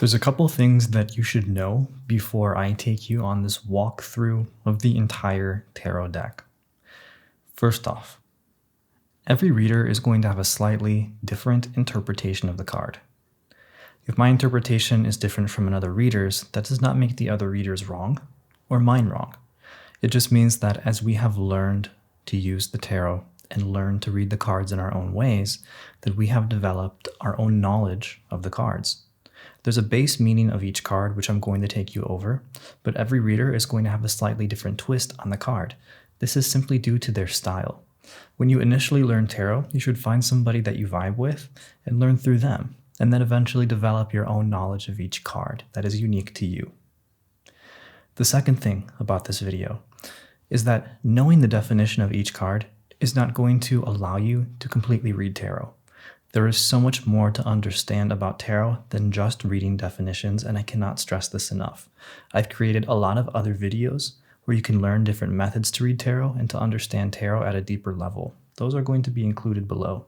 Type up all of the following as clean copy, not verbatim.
There's a couple things that you should know before I take you on this walkthrough of the entire tarot deck. First off, every reader is going to have a slightly different interpretation of the card. If my interpretation is different from another reader's, that does not make the other readers wrong or mine wrong. It just means that as we have learned to use the tarot and learn to read the cards in our own ways, that we have developed our own knowledge of the cards. There's a base meaning of each card, which I'm going to take you over, but every reader is going to have a slightly different twist on the card. This is simply due to their style. When you initially learn tarot, you should find somebody that you vibe with and learn through them, and then eventually develop your own knowledge of each card that is unique to you. The second thing about this video is that knowing the definition of each card is not going to allow you to completely read tarot. There is so much more to understand about tarot than just reading definitions, and I cannot stress this enough. I've created a lot of other videos where you can learn different methods to read tarot and to understand tarot at a deeper level. Those are going to be included below.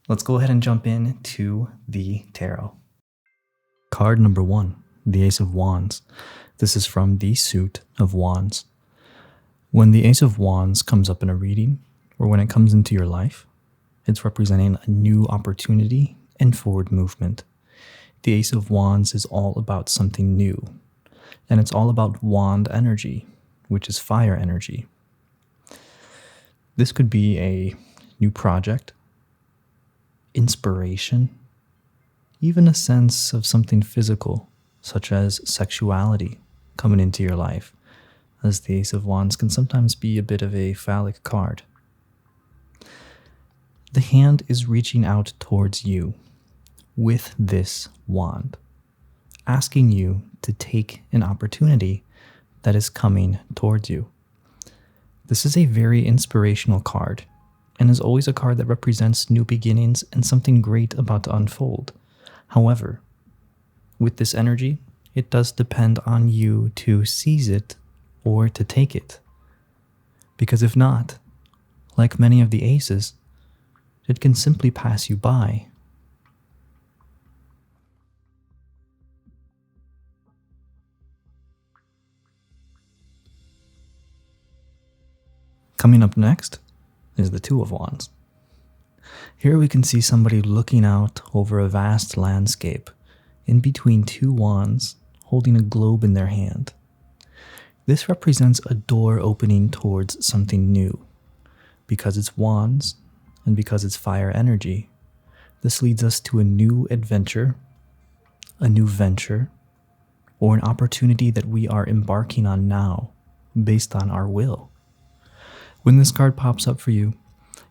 Let's go ahead and jump into the tarot. Card number 1, the Ace of Wands. This is from the suit of Wands. When the Ace of Wands comes up in a reading, or when it comes into your life, it's representing a new opportunity and forward movement. The Ace of Wands is all about something new, and it's all about wand energy, which is fire energy. This could be a new project, inspiration, even a sense of something physical, such as sexuality, coming into your life, as the Ace of Wands can sometimes be a bit of a phallic card. The hand is reaching out towards you with this wand, asking you to take an opportunity that is coming towards you. This is a very inspirational card, and is always a card that represents new beginnings and something great about to unfold. However, with this energy, it does depend on you to seize it or to take it. Because if not, like many of the aces, it can simply pass you by. Coming up next is the Two of Wands. Here we can see somebody looking out over a vast landscape, in between two wands, holding a globe in their hand. This represents a door opening towards something new. Because it's wands, and because it's fire energy, this leads us to a new adventure, a new venture, or an opportunity that we are embarking on now, based on our will. When this card pops up for you,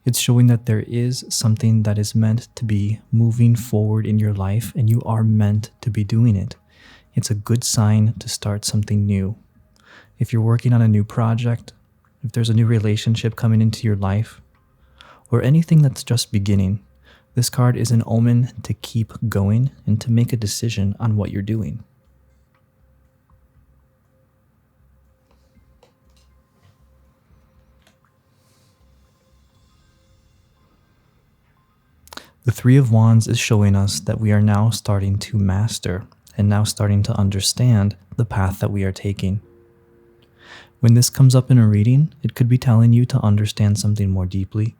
it's showing that there is something that is meant to be moving forward in your life, and you are meant to be doing it. It's a good sign to start something new. If you're working on a new project, if there's a new relationship coming into your life, or anything that's just beginning, this card is an omen to keep going and to make a decision on what you're doing. The Three of Wands is showing us that we are now starting to master and now starting to understand the path that we are taking. When this comes up in a reading, it could be telling you to understand something more deeply,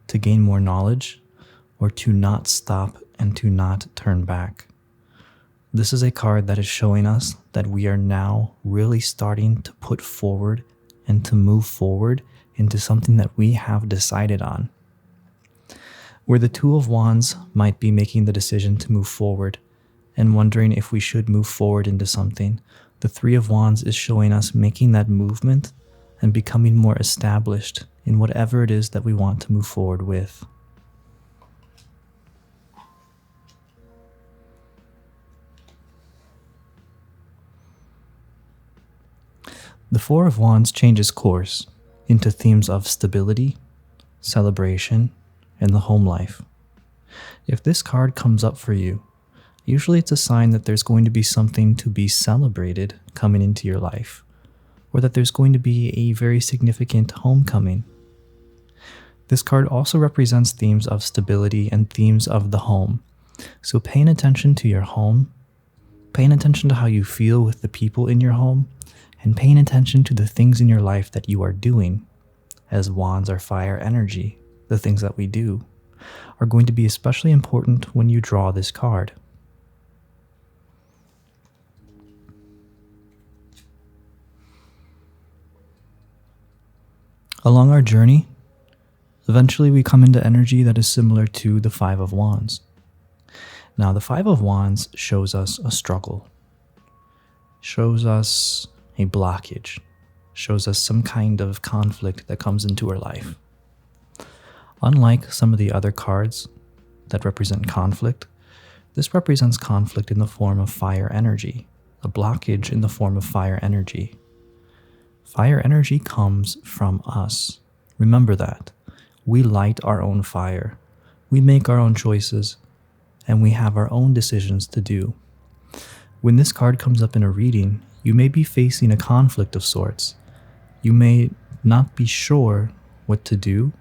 to gain more knowledge, or to not stop and to not turn back. This is a card that is showing us that we are now really starting to put forward and to move forward into something that we have decided on. Where the Two of Wands might be making the decision to move forward and wondering if we should move forward into something, the Three of Wands is showing us making that movement and becoming more established in whatever it is that we want to move forward with. The Four of Wands changes course into themes of stability, celebration, and the home life. If this card comes up for you, usually it's a sign that there's going to be something to be celebrated coming into your life, or that there's going to be a very significant homecoming. This card also represents themes of stability and themes of the home, So paying attention to your home, paying attention to how you feel with the people in your home, and paying attention to the things in your life that you are doing, as wands are fire energy, the things that we do, are going to be especially important when you draw this card. Along our journey, eventually we come into energy that is similar to the Five of Wands. Now, the Five of Wands shows us a struggle, shows us a blockage, shows us some kind of conflict that comes into our life. Unlike some of the other cards that represent conflict, this represents conflict in the form of fire energy, a blockage in the form of fire energy. Fire energy comes from us. Remember that. We light our own fire. We make our own choices, and we have our own decisions to do. When this card comes up in a reading, you may be facing a conflict of sorts. You may not be sure what to do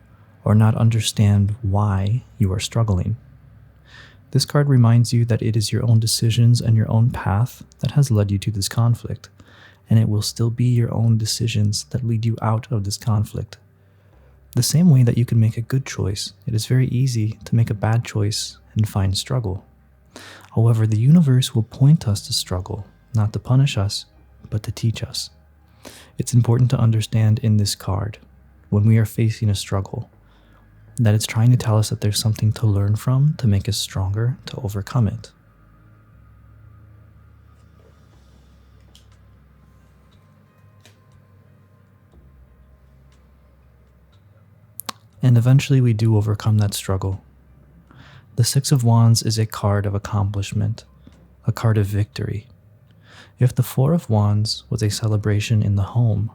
or not understand why you are struggling. This card reminds you that it is your own decisions and your own path that has led you to this conflict, and it will still be your own decisions that lead you out of this conflict. The same way that you can make a good choice, it is very easy to make a bad choice and find struggle. However, the universe will point us to struggle, not to punish us, but to teach us. It's important to understand in this card, when we are facing a struggle, that it's trying to tell us that there's something to learn from, to make us stronger, to overcome it. And eventually we do overcome that struggle. The Six of Wands is a card of accomplishment, a card of victory. If the Four of Wands was a celebration in the home,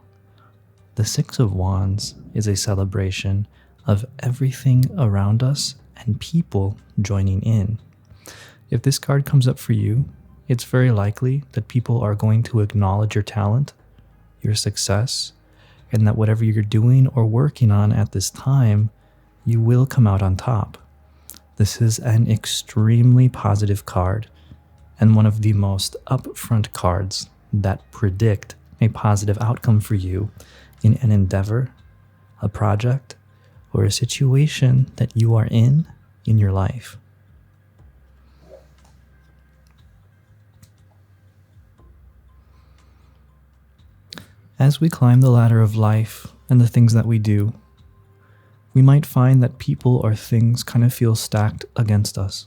the Six of Wands is a celebration of everything around us and people joining in. If this card comes up for you, it's very likely that people are going to acknowledge your talent, your success, and that whatever you're doing or working on at this time, you will come out on top. This is an extremely positive card and one of the most upfront cards that predict a positive outcome for you in an endeavor, a project, or a situation that you are in your life. As we climb the ladder of life and the things that we do, we might find that people or things kind of feel stacked against us.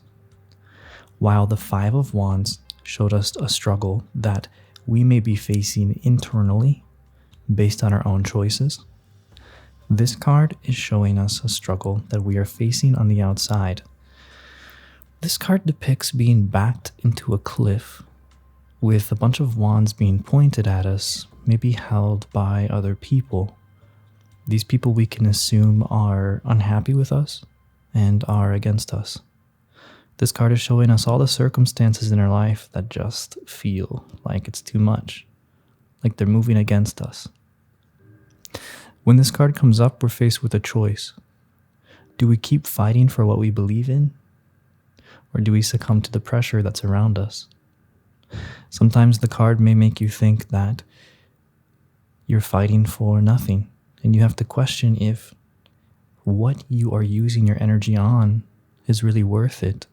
While the Five of Wands showed us a struggle that we may be facing internally based on our own choices, this card is showing us a struggle that we are facing on the outside. This card depicts being backed into a cliff with a bunch of wands being pointed at us, maybe held by other people. These people we can assume are unhappy with us and are against us. This card is showing us all the circumstances in our life that just feel like it's too much, like they're moving against us. When this card comes up, we're faced with a choice. Do we keep fighting for what we believe in? Or do we succumb to the pressure that's around us? Sometimes the card may make you think that you're fighting for nothing, and you have to question if what you are using your energy on is really worth it.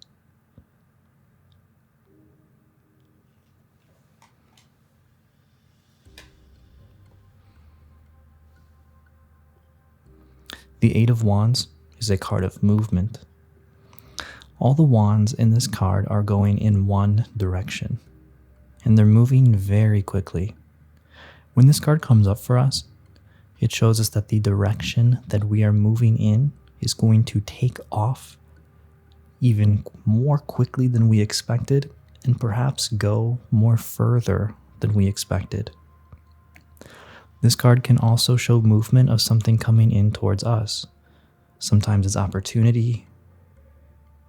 The Eight of Wands is a card of movement. All the wands in this card are going in one direction, and they're moving very quickly. When this card comes up for us, it shows us that the direction that we are moving in is going to take off even more quickly than we expected, and perhaps go more further than we expected. This card can also show movement of something coming in towards us. Sometimes it's opportunity,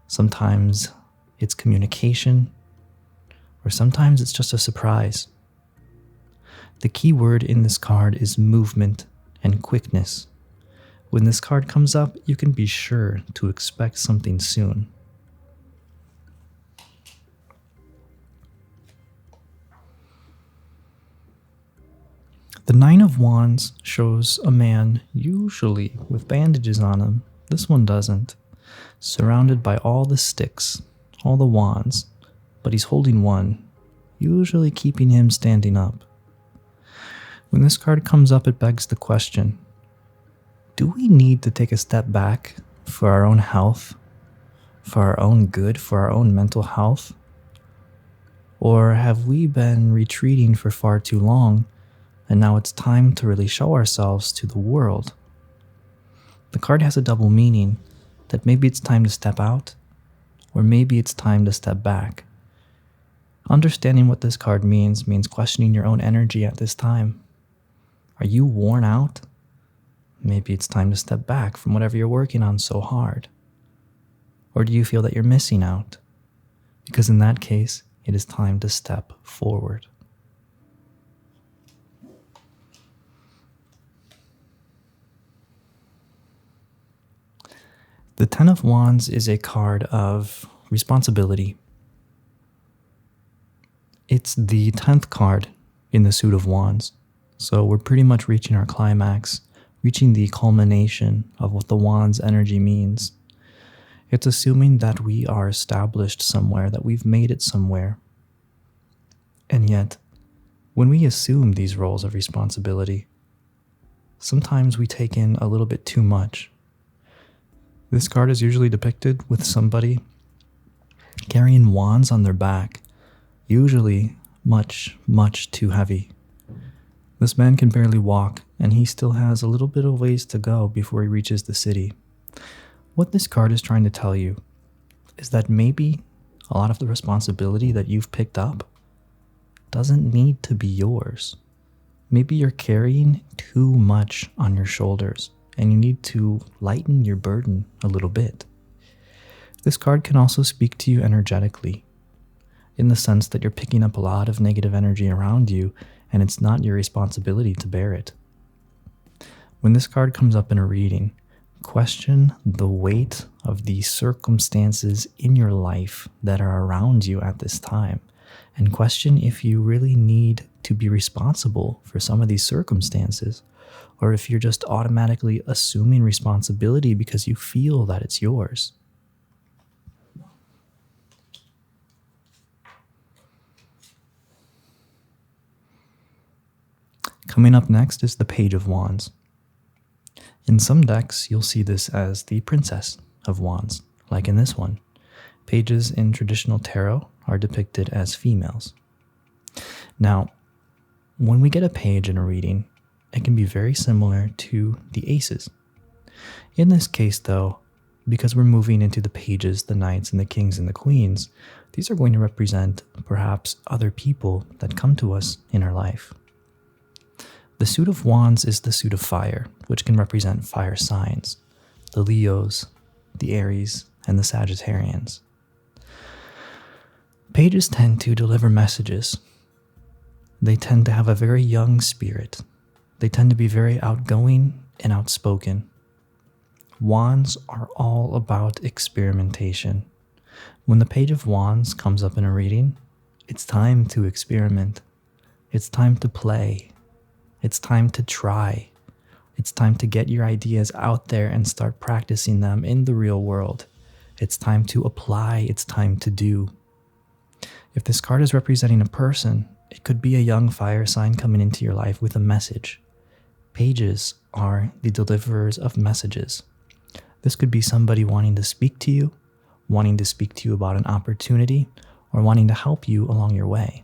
sometimes it's communication, or sometimes it's just a surprise. The key word in this card is movement and quickness. When this card comes up, you can be sure to expect something soon. The Nine of Wands shows a man, usually with bandages on him. This one doesn't. Surrounded by all the sticks, all the wands, but he's holding one, usually keeping him standing up. When this card comes up, it begs the question, do we need to take a step back for our own health, for our own good, for our own mental health? Or have we been retreating for far too long, and now it's time to really show ourselves to the world? The card has a double meaning, that maybe it's time to step out, or maybe it's time to step back. Understanding what this card means questioning your own energy at this time. Are you worn out? Maybe it's time to step back from whatever you're working on so hard. Or do you feel that you're missing out? Because in that case, it is time to step forward. The Ten of Wands is a card of responsibility. It's the 10th card in the suit of wands. So we're pretty much reaching our climax, reaching the culmination of what the wands energy means. It's assuming that we are established somewhere, that we've made it somewhere. And yet, when we assume these roles of responsibility, sometimes we take in a little bit too much. This card is usually depicted with somebody carrying wands on their back, usually much, much too heavy. This man can barely walk, and he still has a little bit of ways to go before he reaches the city. What this card is trying to tell you is that maybe a lot of the responsibility that you've picked up doesn't need to be yours. Maybe you're carrying too much on your shoulders, and you need to lighten your burden a little bit. This card can also speak to you energetically, in the sense that you're picking up a lot of negative energy around you, and it's not your responsibility to bear it. When this card comes up in a reading, question the weight of the circumstances in your life that are around you at this time, and question if you really need to be responsible for some of these circumstances, or if you're just automatically assuming responsibility because you feel that it's yours. Coming up next is the Page of Wands. In some decks, you'll see this as the Princess of Wands, like in this one. Pages in traditional tarot are depicted as females. Now, when we get a page in a reading, it can be very similar to the aces. In this case, though, because we're moving into the pages, the knights, and the kings and the queens, these are going to represent perhaps other people that come to us in our life. The suit of wands is the suit of fire, which can represent fire signs, the Leos, the Aries, and the Sagittarians. Pages tend to deliver messages. They tend to have a very young spirit. They tend to be very outgoing and outspoken. Wands are all about experimentation. When the Page of Wands comes up in a reading, it's time to experiment. It's time to play. It's time to try. It's time to get your ideas out there and start practicing them in the real world. It's time to apply. It's time to do. If this card is representing a person, it could be a young fire sign coming into your life with a message. Pages are the deliverers of messages. This could be somebody wanting to speak to you about an opportunity, or wanting to help you along your way.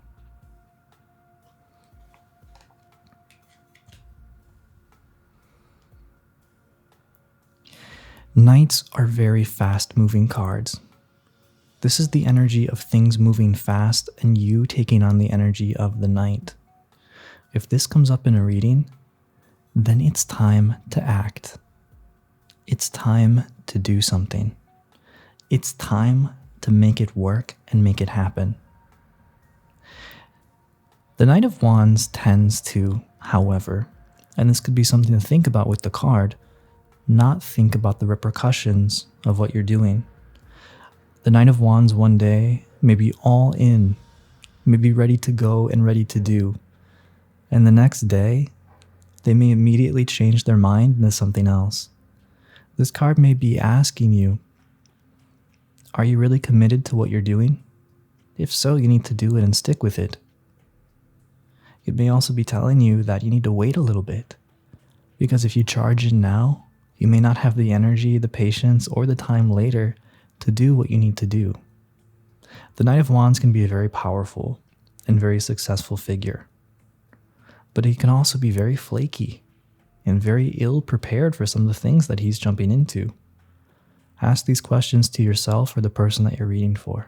Knights are very fast-moving cards. This is the energy of things moving fast and you taking on the energy of the knight. If this comes up in a reading, then it's time to act. It's time to do something. It's time to make it work and make it happen. The Knight of Wands tends to, however, and this could be something to think about with the card, not think about the repercussions of what you're doing. The Knight of Wands one day may be all in, may be ready to go and ready to do. And the next day, they may immediately change their mind into something else. This card may be asking you, are you really committed to what you're doing? If so, you need to do it and stick with it. It may also be telling you that you need to wait a little bit, because if you charge in now, you may not have the energy, the patience, or the time later to do what you need to do. The Knight of Wands can be a very powerful and very successful figure, but he can also be very flaky and very ill prepared for some of the things that he's jumping into. Ask these questions to yourself or the person that you're reading for.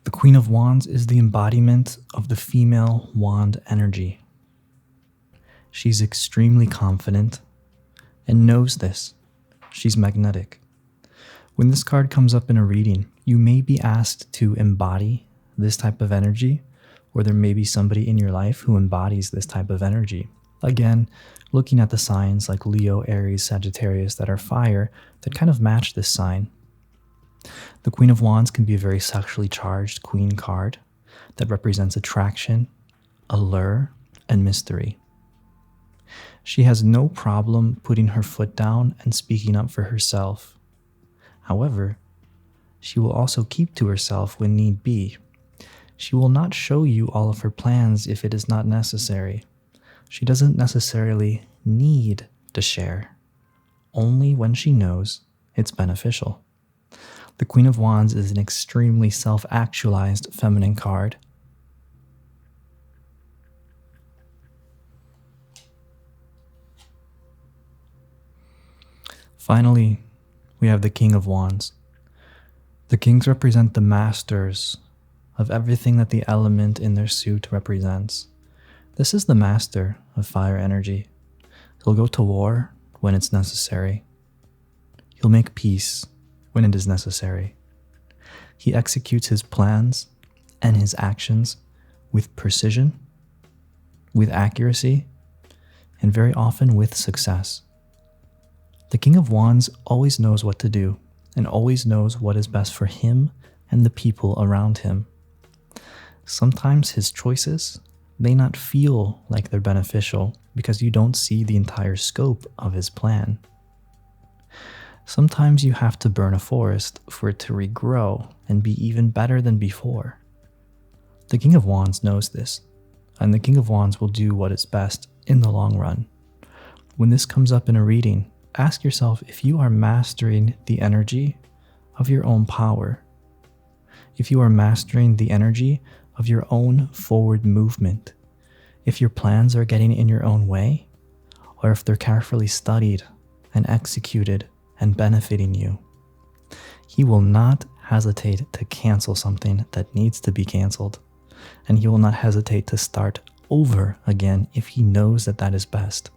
The Queen of Wands is the embodiment of the female wand energy. She's extremely confident and knows this. She's magnetic. When this card comes up in a reading, you may be asked to embody this type of energy, or there may be somebody in your life who embodies this type of energy. Again, looking at the signs like Leo, Aries, Sagittarius that are fire that kind of match this sign. The Queen of Wands can be a very sexually charged queen card that represents attraction, allure, and mystery. She has no problem putting her foot down and speaking up for herself. However, she will also keep to herself when need be. She will not show you all of her plans if it is not necessary. She doesn't necessarily need to share, only when she knows it's beneficial. The Queen of Wands is an extremely self-actualized feminine card. Finally, we have the King of Wands. The kings represent the masters of everything that the element in their suit represents. This is the master of fire energy. He'll go to war when it's necessary. He'll make peace when it is necessary. He executes his plans and his actions with precision, with accuracy, and very often with success. The King of Wands always knows what to do and always knows what is best for him and the people around him. Sometimes his choices may not feel like they're beneficial because you don't see the entire scope of his plan. Sometimes you have to burn a forest for it to regrow and be even better than before. The King of Wands knows this, and the King of Wands will do what is best in the long run. When this comes up in a reading, ask yourself if you are mastering the energy of your own power, if you are mastering the energy of your own forward movement, if your plans are getting in your own way, or if they're carefully studied and executed and benefiting you. He will not hesitate to cancel something that needs to be canceled, and he will not hesitate to start over again if he knows that that is best.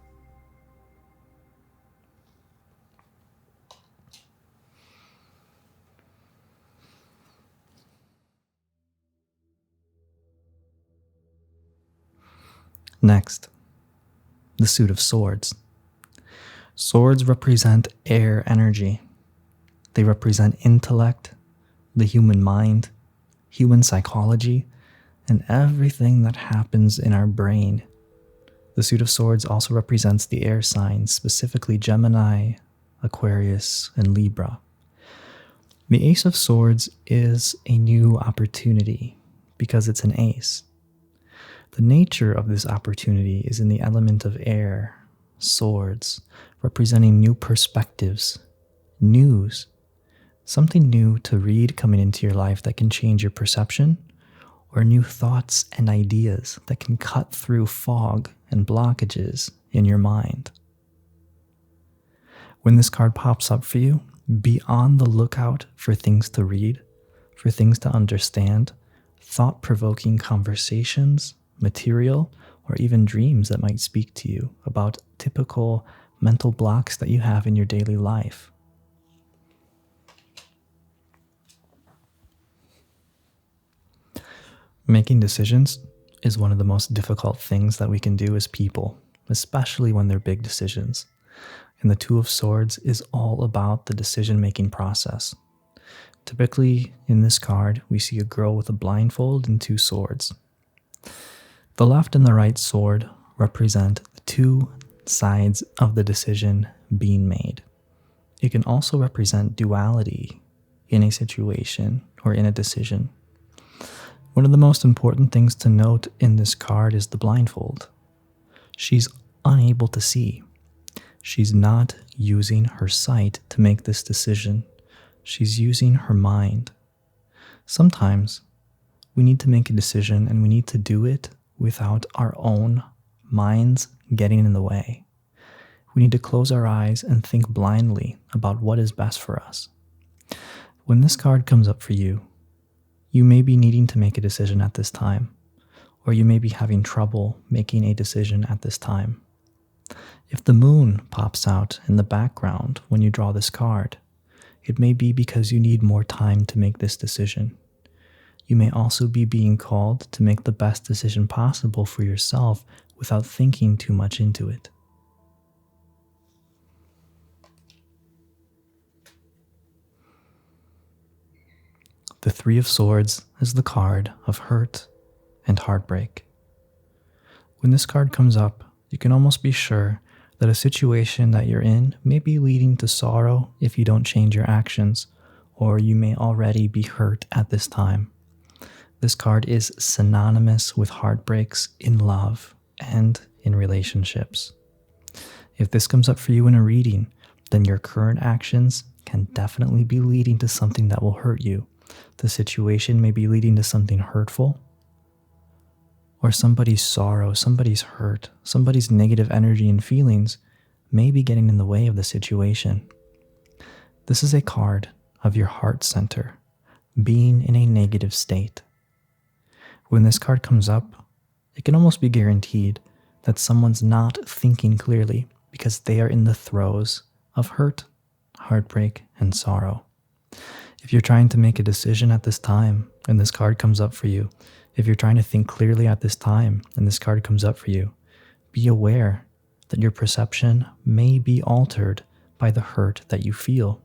Next, the suit of swords. Swords represent air energy. They represent intellect, the human mind, human psychology, and everything that happens in our brain. The suit of swords also represents the air signs, specifically Gemini, Aquarius, and Libra. The Ace of Swords is a new opportunity because it's an ace. The nature of this opportunity is in the element of air, swords, representing new perspectives, news, something new to read coming into your life that can change your perception, or new thoughts and ideas that can cut through fog and blockages in your mind. When this card pops up for you, be on the lookout for things to read, for things to understand, thought-provoking conversations, material, or even dreams that might speak to you about typical mental blocks that you have in your daily life. Making decisions is one of the most difficult things that we can do as people, especially when they're big decisions. And the Two of Swords is all about the decision-making process. Typically, in this card, we see a girl with a blindfold and two swords. The left and the right sword represent the two sides of the decision being made. It can also represent duality in a situation or in a decision. One of the most important things to note in this card is the blindfold. She's unable to see. She's not using her sight to make this decision. She's using her mind. Sometimes we need to make a decision and we need to do it without our own minds getting in the way. We need to close our eyes and think blindly about what is best for us. When this card comes up for you, you may be needing to make a decision at this time, or you may be having trouble making a decision at this time. If the moon pops out in the background when you draw this card, it may be because you need more time to make this decision. You may also be being called to make the best decision possible for yourself without thinking too much into it. The Three of Swords is the card of hurt and heartbreak. When this card comes up, you can almost be sure that a situation that you're in may be leading to sorrow if you don't change your actions, or you may already be hurt at this time. This card is synonymous with heartbreaks in love and in relationships. If this comes up for you in a reading, then your current actions can definitely be leading to something that will hurt you. The situation may be leading to something hurtful, or somebody's sorrow, somebody's hurt, somebody's negative energy and feelings may be getting in the way of the situation. This is a card of your heart center being in a negative state. When this card comes up, it can almost be guaranteed that someone's not thinking clearly because they are in the throes of hurt, heartbreak, and sorrow. If you're trying to make a decision at this time and this card comes up for you, if you're trying to think clearly at this time and this card comes up for you, be aware that your perception may be altered by the hurt that you feel.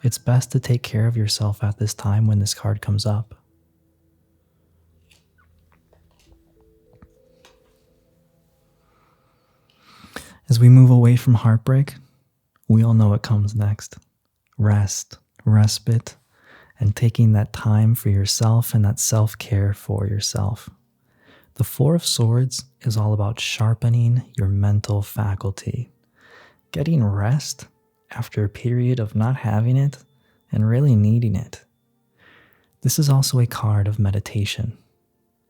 It's best to take care of yourself at this time when this card comes up. As we move away from heartbreak, we all know what comes next. Rest, respite, and taking that time for yourself and that self-care for yourself. The Four of Swords is all about sharpening your mental faculty, getting rest after a period of not having it and really needing it. This is also a card of meditation.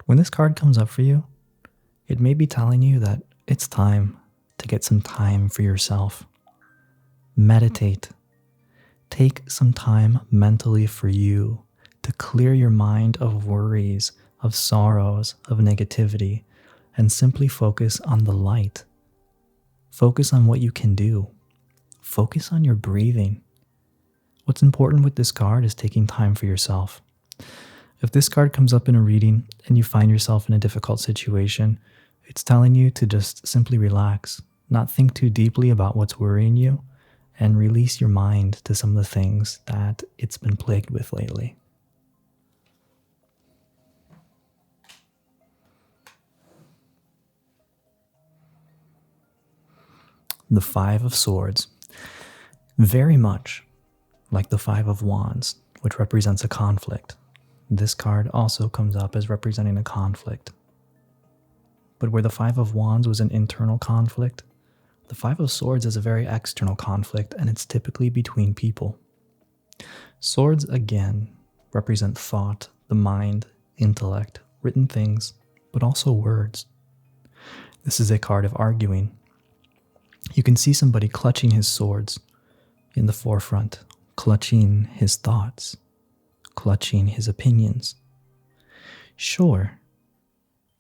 When this card comes up for you, it may be telling you that it's time to get some time for yourself. Meditate. Take some time mentally for you to clear your mind of worries, of sorrows, of negativity, and simply focus on the light. Focus on what you can do. Focus on your breathing. What's important with this card is taking time for yourself. If this card comes up in a reading and you find yourself in a difficult situation, it's telling you to just simply relax, not think too deeply about what's worrying you, and release your mind to some of the things that it's been plagued with lately. The Five of Swords. Very much like the Five of Wands, which represents a conflict. This card also comes up as representing a conflict. But where the Five of Wands was an internal conflict, the Five of Swords is a very external conflict, and it's typically between people. Swords, again, represent thought, the mind, intellect, written things, but also words. This is a card of arguing. You can see somebody clutching his swords in the forefront, clutching his thoughts, clutching his opinions. Sure,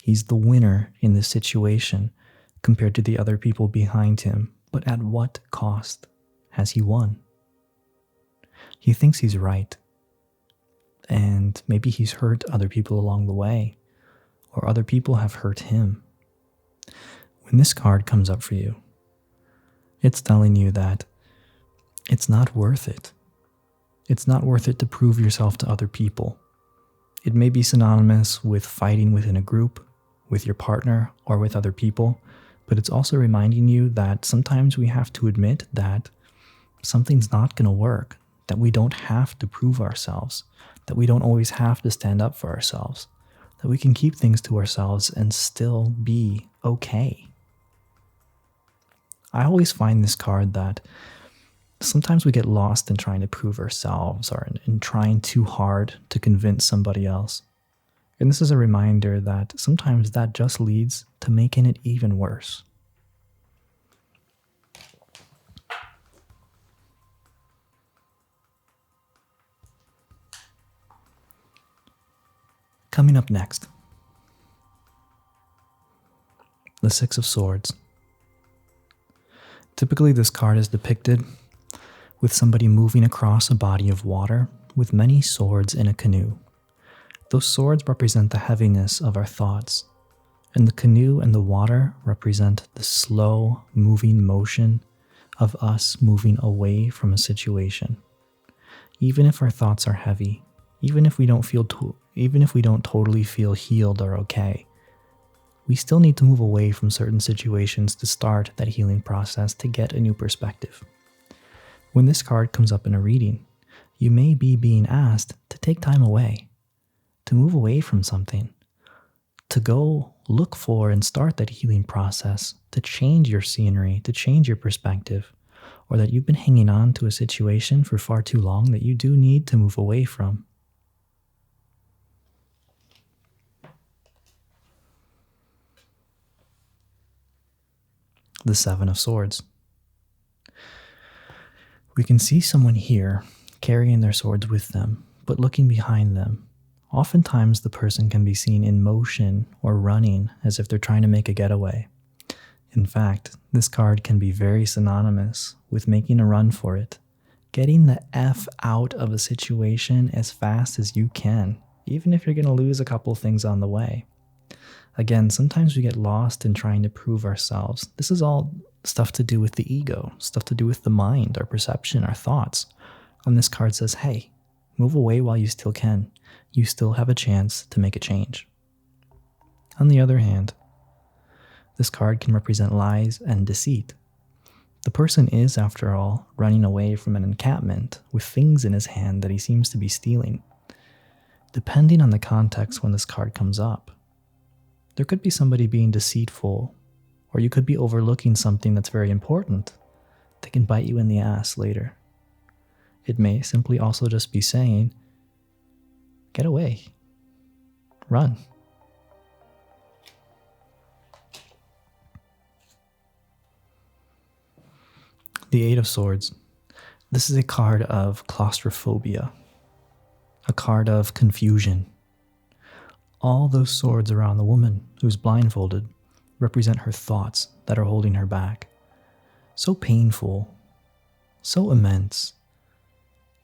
he's the winner in this situation compared to the other people behind him, but at what cost has he won? He thinks he's right, and maybe he's hurt other people along the way, or other people have hurt him. When this card comes up for you, it's telling you that it's not worth it. It's not worth it to prove yourself to other people. It may be synonymous with fighting within a group, with your partner, or with other people, but it's also reminding you that sometimes we have to admit that something's not going to work, that we don't have to prove ourselves, that we don't always have to stand up for ourselves, that we can keep things to ourselves and still be okay. I always find this card that sometimes we get lost in trying to prove ourselves or in trying too hard to convince somebody else. And this is a reminder that sometimes that just leads to making it even worse. Coming up next, the Six of Swords. Typically, this card is depicted with somebody moving across a body of water with many swords in a canoe. Those swords represent the heaviness of our thoughts, and the canoe and the water represent the slow moving motion of us moving away from a situation. Even if our thoughts are heavy, even if we don't totally feel healed or okay, we still need to move away from certain situations to start that healing process to get a new perspective. When this card comes up in a reading, you may be being asked to take time away, to move away from something, to go look for and start that healing process, to change your scenery, to change your perspective, or that you've been hanging on to a situation for far too long that you do need to move away from. The Seven of Swords. We can see someone here carrying their swords with them, but looking behind them. Oftentimes the person can be seen in motion or running as if they're trying to make a getaway. In fact, this card can be very synonymous with making a run for it, getting the F out of a situation as fast as you can, even if you're going to lose a couple things on the way. Again, sometimes we get lost in trying to prove ourselves. This is all stuff to do with the ego, stuff to do with the mind, our perception, our thoughts. And this card says, hey, move away while you still can. You still have a chance to make a change. On the other hand, this card can represent lies and deceit. The person is, after all, running away from an encampment with things in his hand that he seems to be stealing. Depending on the context when this card comes up, there could be somebody being deceitful, or you could be overlooking something that's very important that can bite you in the ass later. It may simply also just be saying, get away, run. The Eight of Swords. This is a card of claustrophobia, a card of confusion. All those swords around the woman who's blindfolded represent her thoughts that are holding her back. So painful, so immense,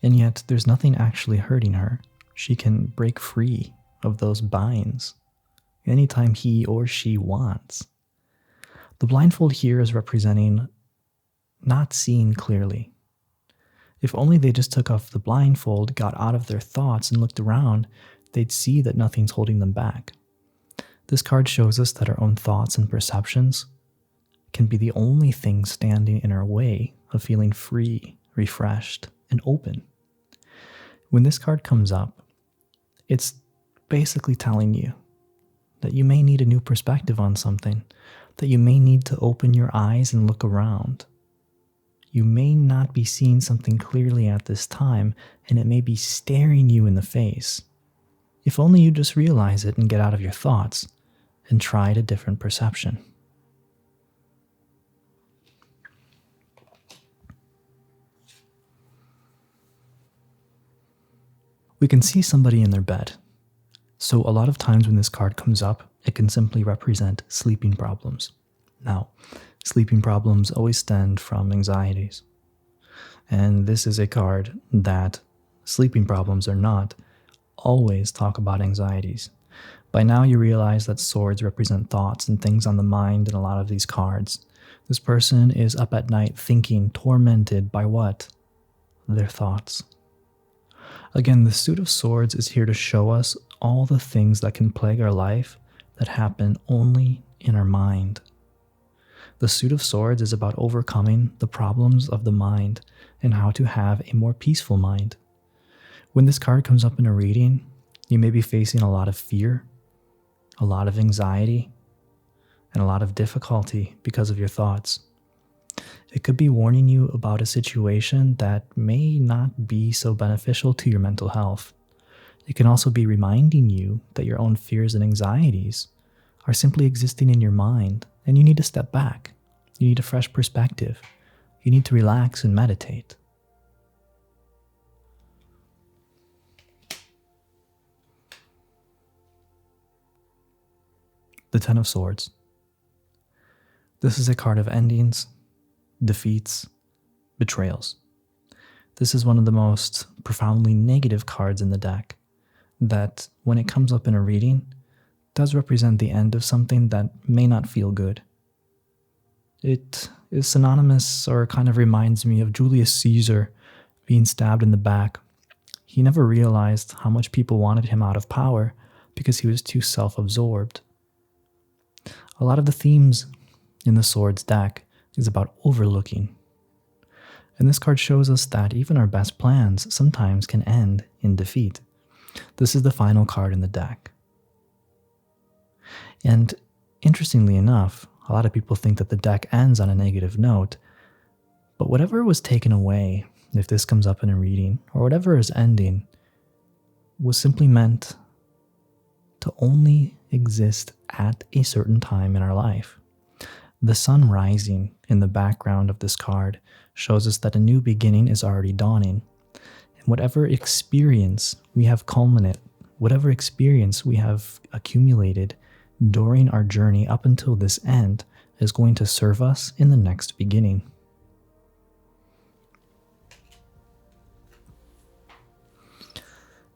and yet there's nothing actually hurting her. She can break free of those binds anytime he or she wants. The blindfold here is representing not seeing clearly. If only they just took off the blindfold, got out of their thoughts, and looked around, they'd see that nothing's holding them back. This card shows us that our own thoughts and perceptions can be the only thing standing in our way of feeling free, refreshed, and open. When this card comes up, it's basically telling you that you may need a new perspective on something, that you may need to open your eyes and look around. You may not be seeing something clearly at this time, and it may be staring you in the face. If only you just realize it and get out of your thoughts and tried a different perception. We can see somebody in their bed. So a lot of times when this card comes up, it can simply represent sleeping problems. Now, sleeping problems always stem from anxieties. And this is a card that sleeping problems or not, always talk about anxieties. By now you realize that swords represent thoughts and things on the mind in a lot of these cards. This person is up at night thinking, tormented by what? Their thoughts. Again, the Suit of Swords is here to show us all the things that can plague our life that happen only in our mind. The Suit of Swords is about overcoming the problems of the mind and how to have a more peaceful mind. When this card comes up in a reading, you may be facing a lot of fear, a lot of anxiety, and a lot of difficulty because of your thoughts. It could be warning you about a situation that may not be so beneficial to your mental health. It can also be reminding you that your own fears and anxieties are simply existing in your mind, and you need to step back. You need a fresh perspective. You need to relax and meditate. The Ten of Swords. This is a card of endings, defeats, betrayals. This is one of the most profoundly negative cards in the deck that, when it comes up in a reading, does represent the end of something that may not feel good. It is synonymous, or kind of reminds me of Julius Caesar being stabbed in the back. He never realized how much people wanted him out of power because he was too self-absorbed. A lot of the themes in the Swords deck is about overlooking. And this card shows us that even our best plans sometimes can end in defeat. This is the final card in the deck. And interestingly enough, a lot of people think that the deck ends on a negative note, but whatever was taken away, if this comes up in a reading, or whatever is ending, was simply meant to only exist at a certain time in our life. The sun rising in the background of this card shows us that a new beginning is already dawning. And whatever experience we have whatever experience we have accumulated during our journey up until this end is going to serve us in the next beginning.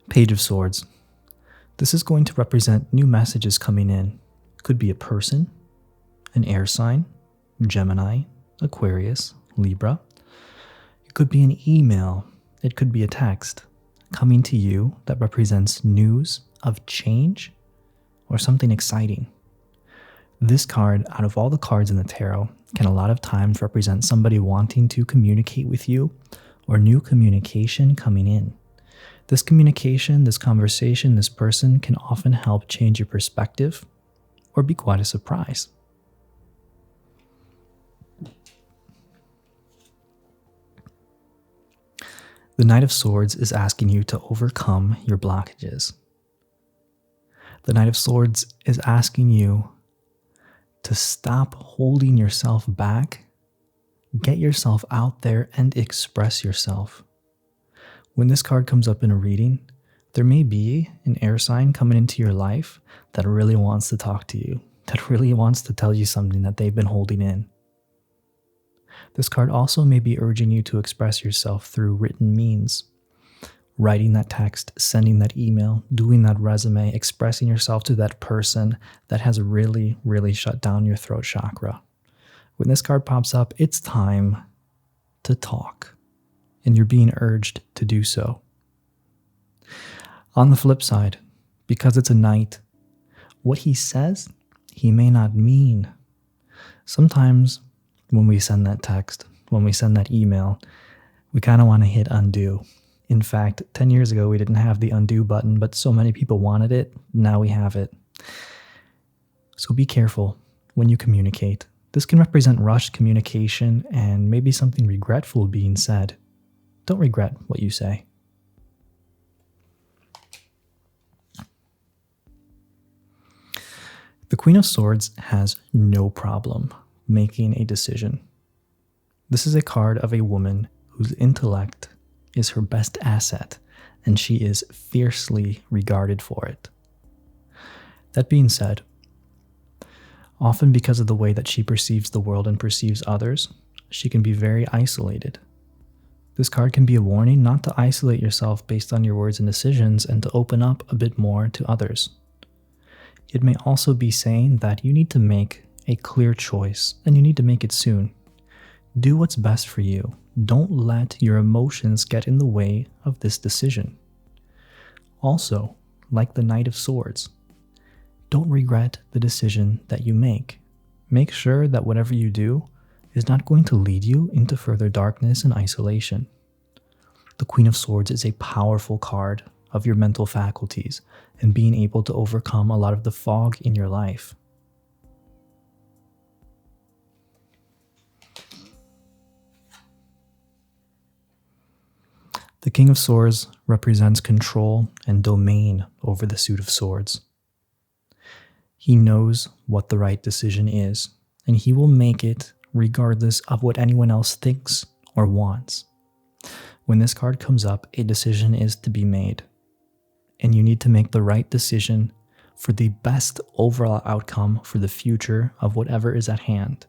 Page of Swords. This is going to represent new messages coming in. Could be a person, an air sign, Gemini, Aquarius, Libra. It could be an email. It could be a text coming to you that represents news of change or something exciting. This card, out of all the cards in the tarot, can a lot of times represent somebody wanting to communicate with you or new communication coming in. This communication, this conversation, this person can often help change your perspective or be quite a surprise. The Knight of Swords is asking you to overcome your blockages. The Knight of Swords is asking you to stop holding yourself back, get yourself out there and express yourself. When this card comes up in a reading, there may be an air sign coming into your life that really wants to talk to you, that really wants to tell you something that they've been holding in. This card also may be urging you to express yourself through written means. Writing that text, sending that email, doing that resume, expressing yourself to that person that has really, really shut down your throat chakra. When this card pops up, it's time to talk, and you're being urged to do so. On the flip side, because it's a knight, what he says, he may not mean. Sometimes when we send that text, when we send that email, we kind of want to hit undo. In fact, 10 years ago, we didn't have the undo button, but so many people wanted it. Now we have it. So be careful when you communicate. This can represent rushed communication and maybe something regretful being said. Don't regret what you say. The Queen of Swords has no problem making a decision. This is a card of a woman whose intellect is her best asset, and she is fiercely regarded for it. That being said, often because of the way that she perceives the world and perceives others, she can be very isolated. This card can be a warning not to isolate yourself based on your words and decisions and to open up a bit more to others. It may also be saying that you need to make a clear choice, and you need to make it soon. Do what's best for you. Don't let your emotions get in the way of this decision. Also, like the Knight of Swords, don't regret the decision that you make. Make sure that whatever you do is not going to lead you into further darkness and isolation. The Queen of Swords is a powerful card of your mental faculties and being able to overcome a lot of the fog in your life. The King of Swords represents control and domain over the Suit of Swords. He knows what the right decision is, and he will make it regardless of what anyone else thinks or wants. When this card comes up, a decision is to be made, and you need to make the right decision for the best overall outcome for the future of whatever is at hand.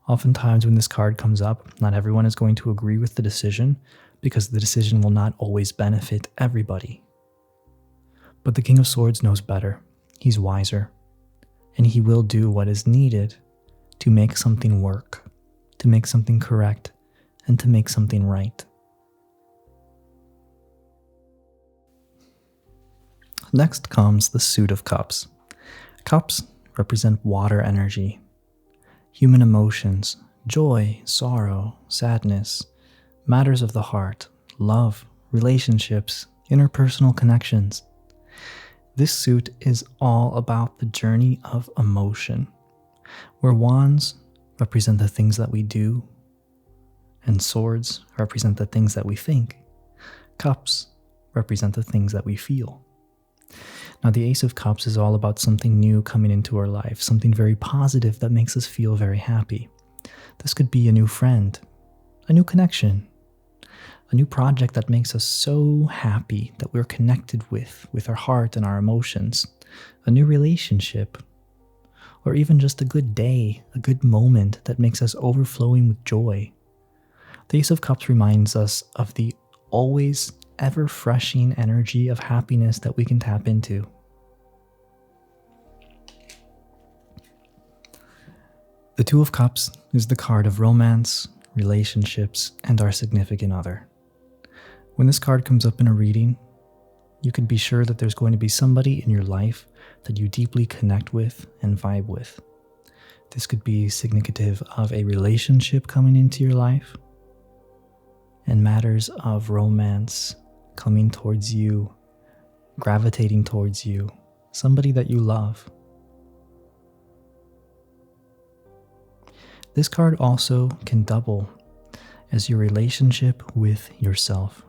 Oftentimes when this card comes up, not everyone is going to agree with the decision because the decision will not always benefit everybody. But the King of Swords knows better. He's wiser, and he will do what is needed to make something work, to make something correct, and to make something right. Next comes the Suit of Cups. Cups represent water energy, human emotions, joy, sorrow, sadness, matters of the heart, love, relationships, interpersonal connections. This suit is all about the journey of emotion, where wands represent the things that we do, and swords represent the things that we think. Cups represent the things that we feel. Now, the Ace of Cups is all about something new coming into our life, something very positive that makes us feel very happy. This could be a new friend, a new connection, a new project that makes us so happy that we're connected with our heart and our emotions, a new relationship, or even just a good day, a good moment that makes us overflowing with joy. The Ace of Cups reminds us of the always ever-freshing energy of happiness that we can tap into. The Two of Cups is the card of romance, relationships, and our significant other. When this card comes up in a reading, you can be sure that there's going to be somebody in your life that you deeply connect with and vibe with. This could be significative of a relationship coming into your life and matters of romance coming towards you, gravitating towards you, somebody that you love. This card also can double as your relationship with yourself.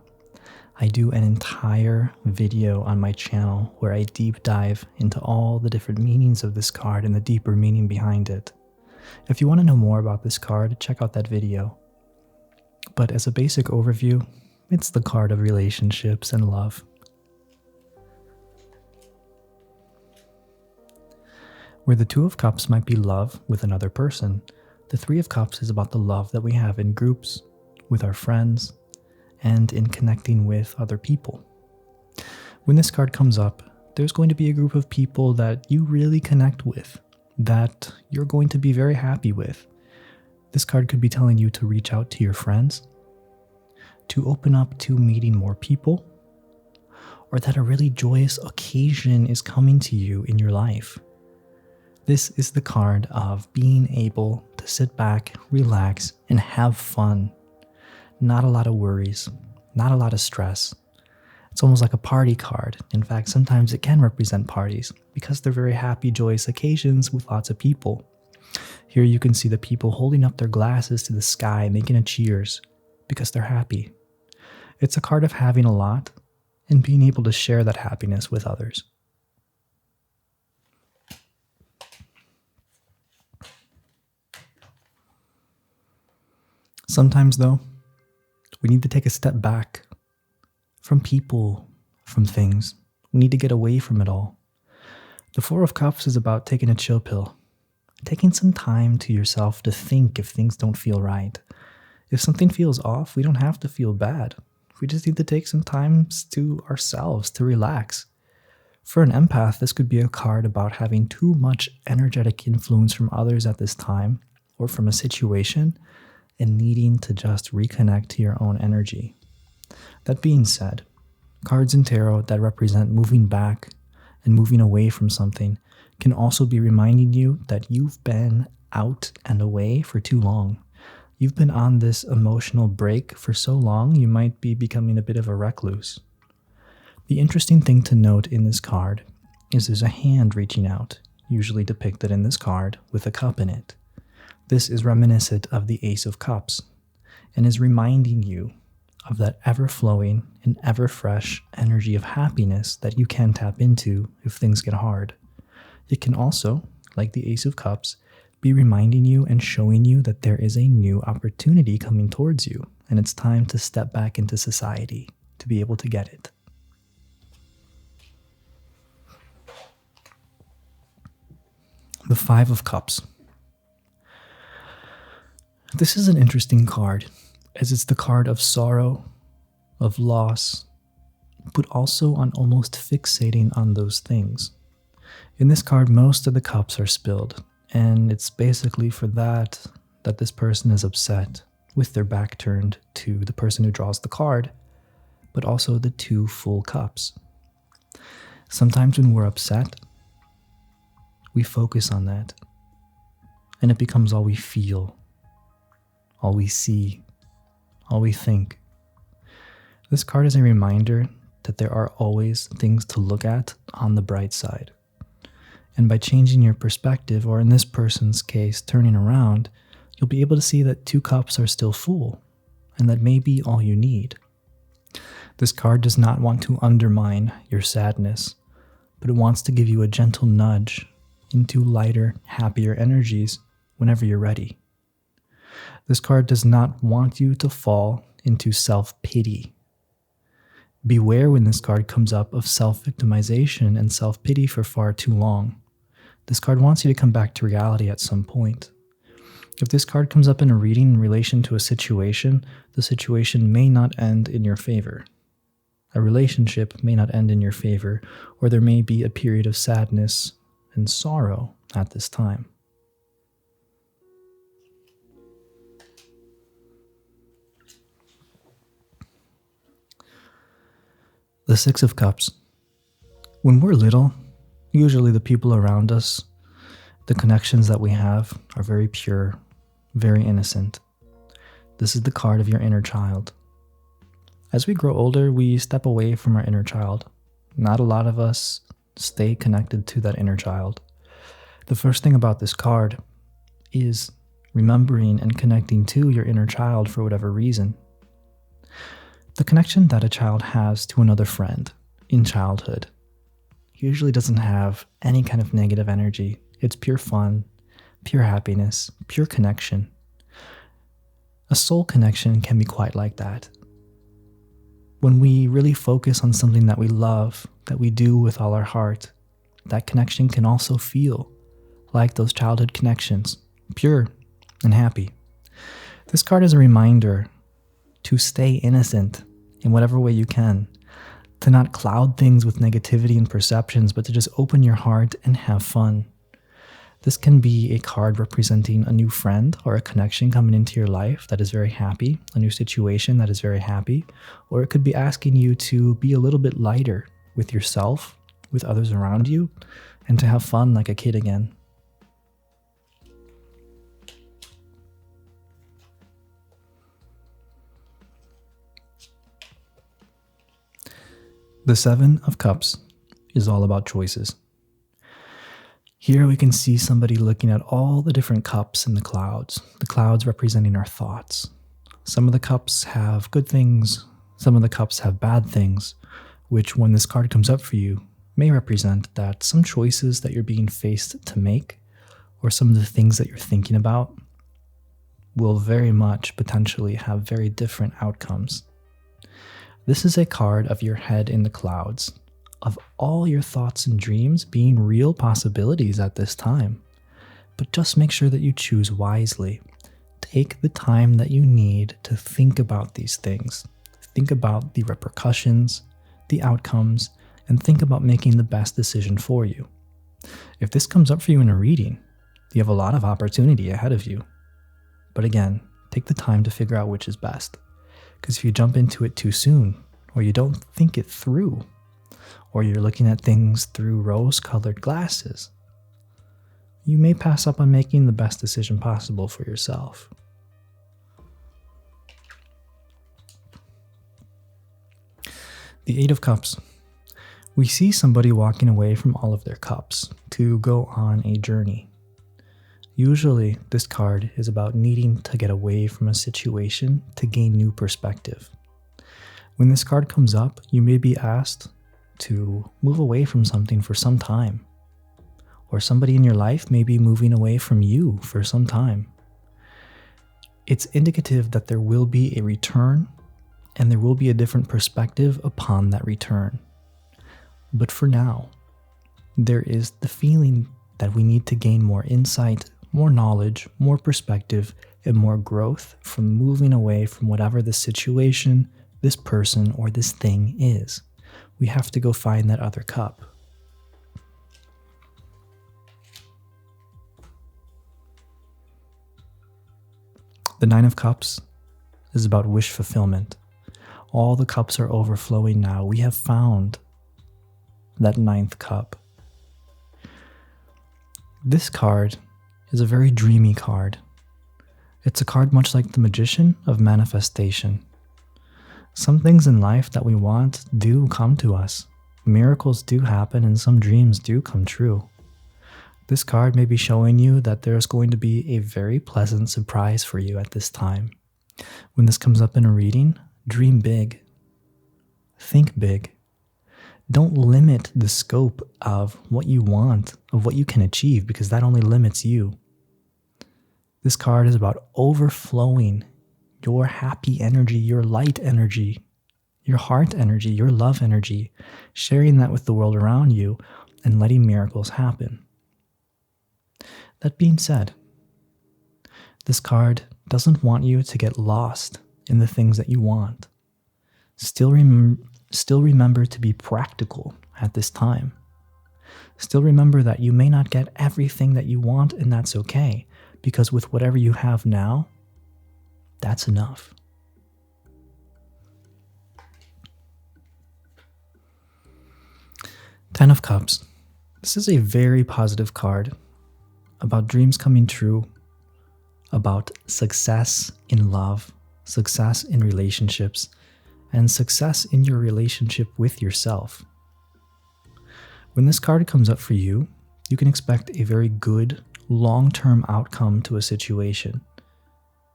I do an entire video on my channel where I deep dive into all the different meanings of this card and the deeper meaning behind it. If you want to know more about this card, check out that video. But as a basic overview, it's the card of relationships and love. Where the Two of Cups might be love with another person, the Three of Cups is about the love that we have in groups, with our friends, and in connecting with other people. When this card comes up, there's going to be a group of people that you really connect with, that you're going to be very happy with. This card could be telling you to reach out to your friends, to open up to meeting more people, or that a really joyous occasion is coming to you in your life. This is the card of being able to sit back, relax, and have fun. Not a lot of worries, not a lot of stress. It's almost like a party card. In fact, sometimes it can represent parties because they're very happy, joyous occasions with lots of people. Here you can see the people holding up their glasses to the sky, making a cheers because they're happy. It's a card of having a lot and being able to share that happiness with others. Sometimes, though, we need to take a step back from people, from things. We need to get away from it all. The Four of Cups is about taking a chill pill, taking some time to yourself to think if things don't feel right. If something feels off, we don't have to feel bad. We just need to take some time to ourselves to relax. For an empath, this could be a card about having too much energetic influence from others at this time or from a situation and needing to just reconnect to your own energy. That being said, Cards in tarot that represent moving back and moving away from something can also be reminding you that you've been out and away for too long. You've been on this emotional break for so long, you might be becoming a bit of a recluse. The interesting thing to note in this card is there's a hand reaching out, usually depicted in this card with a cup in it. This is reminiscent of the Ace of Cups and is reminding you of that ever-flowing and ever-fresh energy of happiness that you can tap into if things get hard. It can also, like the Ace of Cups, be reminding you and showing you that there is a new opportunity coming towards you, and it's time to step back into society to be able to get it. The Five of Cups. This is an interesting card, as it's the card of sorrow, of loss, but also on almost fixating on those things. In this card, most of the cups are spilled, and it's basically for that this person is upset with their back turned to the person who draws the card, but also the two full cups. Sometimes when we're upset, we focus on that, and it becomes all we feel, all we see, all we think. This card is a reminder that there are always things to look at on the bright side. And by changing your perspective, or in this person's case, turning around, you'll be able to see that two cups are still full, and that may be all you need. This card does not want to undermine your sadness, but it wants to give you a gentle nudge into lighter, happier energies whenever you're ready. This card does not want you to fall into self-pity. Beware when this card comes up of self-victimization and self-pity for far too long. This card wants you to come back to reality at some point. If this card comes up in a reading in relation to a situation, the situation may not end in your favor. A relationship may not end in your favor, or there may be a period of sadness and sorrow at this time. The Six of Cups. When we're little, usually the people around us, the connections that we have are very pure, very innocent. This is the card of your inner child. As we grow older, we step away from our inner child. Not a lot of us stay connected to that inner child. The first thing about this card is remembering and connecting to your inner child for whatever reason. The connection that a child has to another friend in childhood usually doesn't have any kind of negative energy. It's pure fun, pure happiness, pure connection. A soul connection can be quite like that. When we really focus on something that we love, that we do with all our heart, that connection can also feel like those childhood connections, pure and happy. This card is a reminder to stay innocent in whatever way you can, to not cloud things with negativity and perceptions, but to just open your heart and have fun. This can be a card representing a new friend or a connection coming into your life that is very happy, a new situation that is very happy, or it could be asking you to be a little bit lighter with yourself, with others around you, and to have fun like a kid again. The Seven of Cups is all about choices. Here we can see somebody looking at all the different cups in the clouds representing our thoughts. Some of the cups have good things, some of the cups have bad things, which when this card comes up for you, may represent that some choices that you're being faced to make, or some of the things that you're thinking about, will very much potentially have very different outcomes. This is a card of your head in the clouds, of all your thoughts and dreams being real possibilities at this time. But just make sure that you choose wisely. Take the time that you need to think about these things. Think about the repercussions, the outcomes, and think about making the best decision for you. If this comes up for you in a reading, you have a lot of opportunity ahead of you. But again, take the time to figure out which is best. Because if you jump into it too soon, or you don't think it through, or you're looking at things through rose-colored glasses, you may pass up on making the best decision possible for yourself. The Eight of Cups. We see somebody walking away from all of their cups to go on a journey. Usually, this card is about needing to get away from a situation to gain new perspective. When this card comes up, you may be asked to move away from something for some time, or somebody in your life may be moving away from you for some time. It's indicative that there will be a return, and there will be a different perspective upon that return. But for now, there is the feeling that we need to gain more insight, more knowledge, more perspective, and more growth from moving away from whatever the situation, this person, or this thing is. We have to go find that other cup. The Nine of Cups is about wish fulfillment. All the cups are overflowing now. We have found that ninth cup. This card is a very dreamy card. It's a card much like the Magician of manifestation. Some things in life that we want do come to us. Miracles do happen and some dreams do come true. This card may be showing you that there's going to be a very pleasant surprise for you at this time. When this comes up in a reading, dream big. Think big. Don't limit the scope of what you want, of what you can achieve, because that only limits you. This card is about overflowing your happy energy, your light energy, your heart energy, your love energy, sharing that with the world around you and letting miracles happen. That being said, this card doesn't want you to get lost in the things that you want. Still remember to be practical at this time. Still remember that you may not get everything that you want, and that's okay, because with whatever you have now, that's enough. Ten of Cups. This is a very positive card about dreams coming true, about success in love, success in relationships, and success in your relationship with yourself. When this card comes up for you, you can expect a very good, long-term outcome to a situation.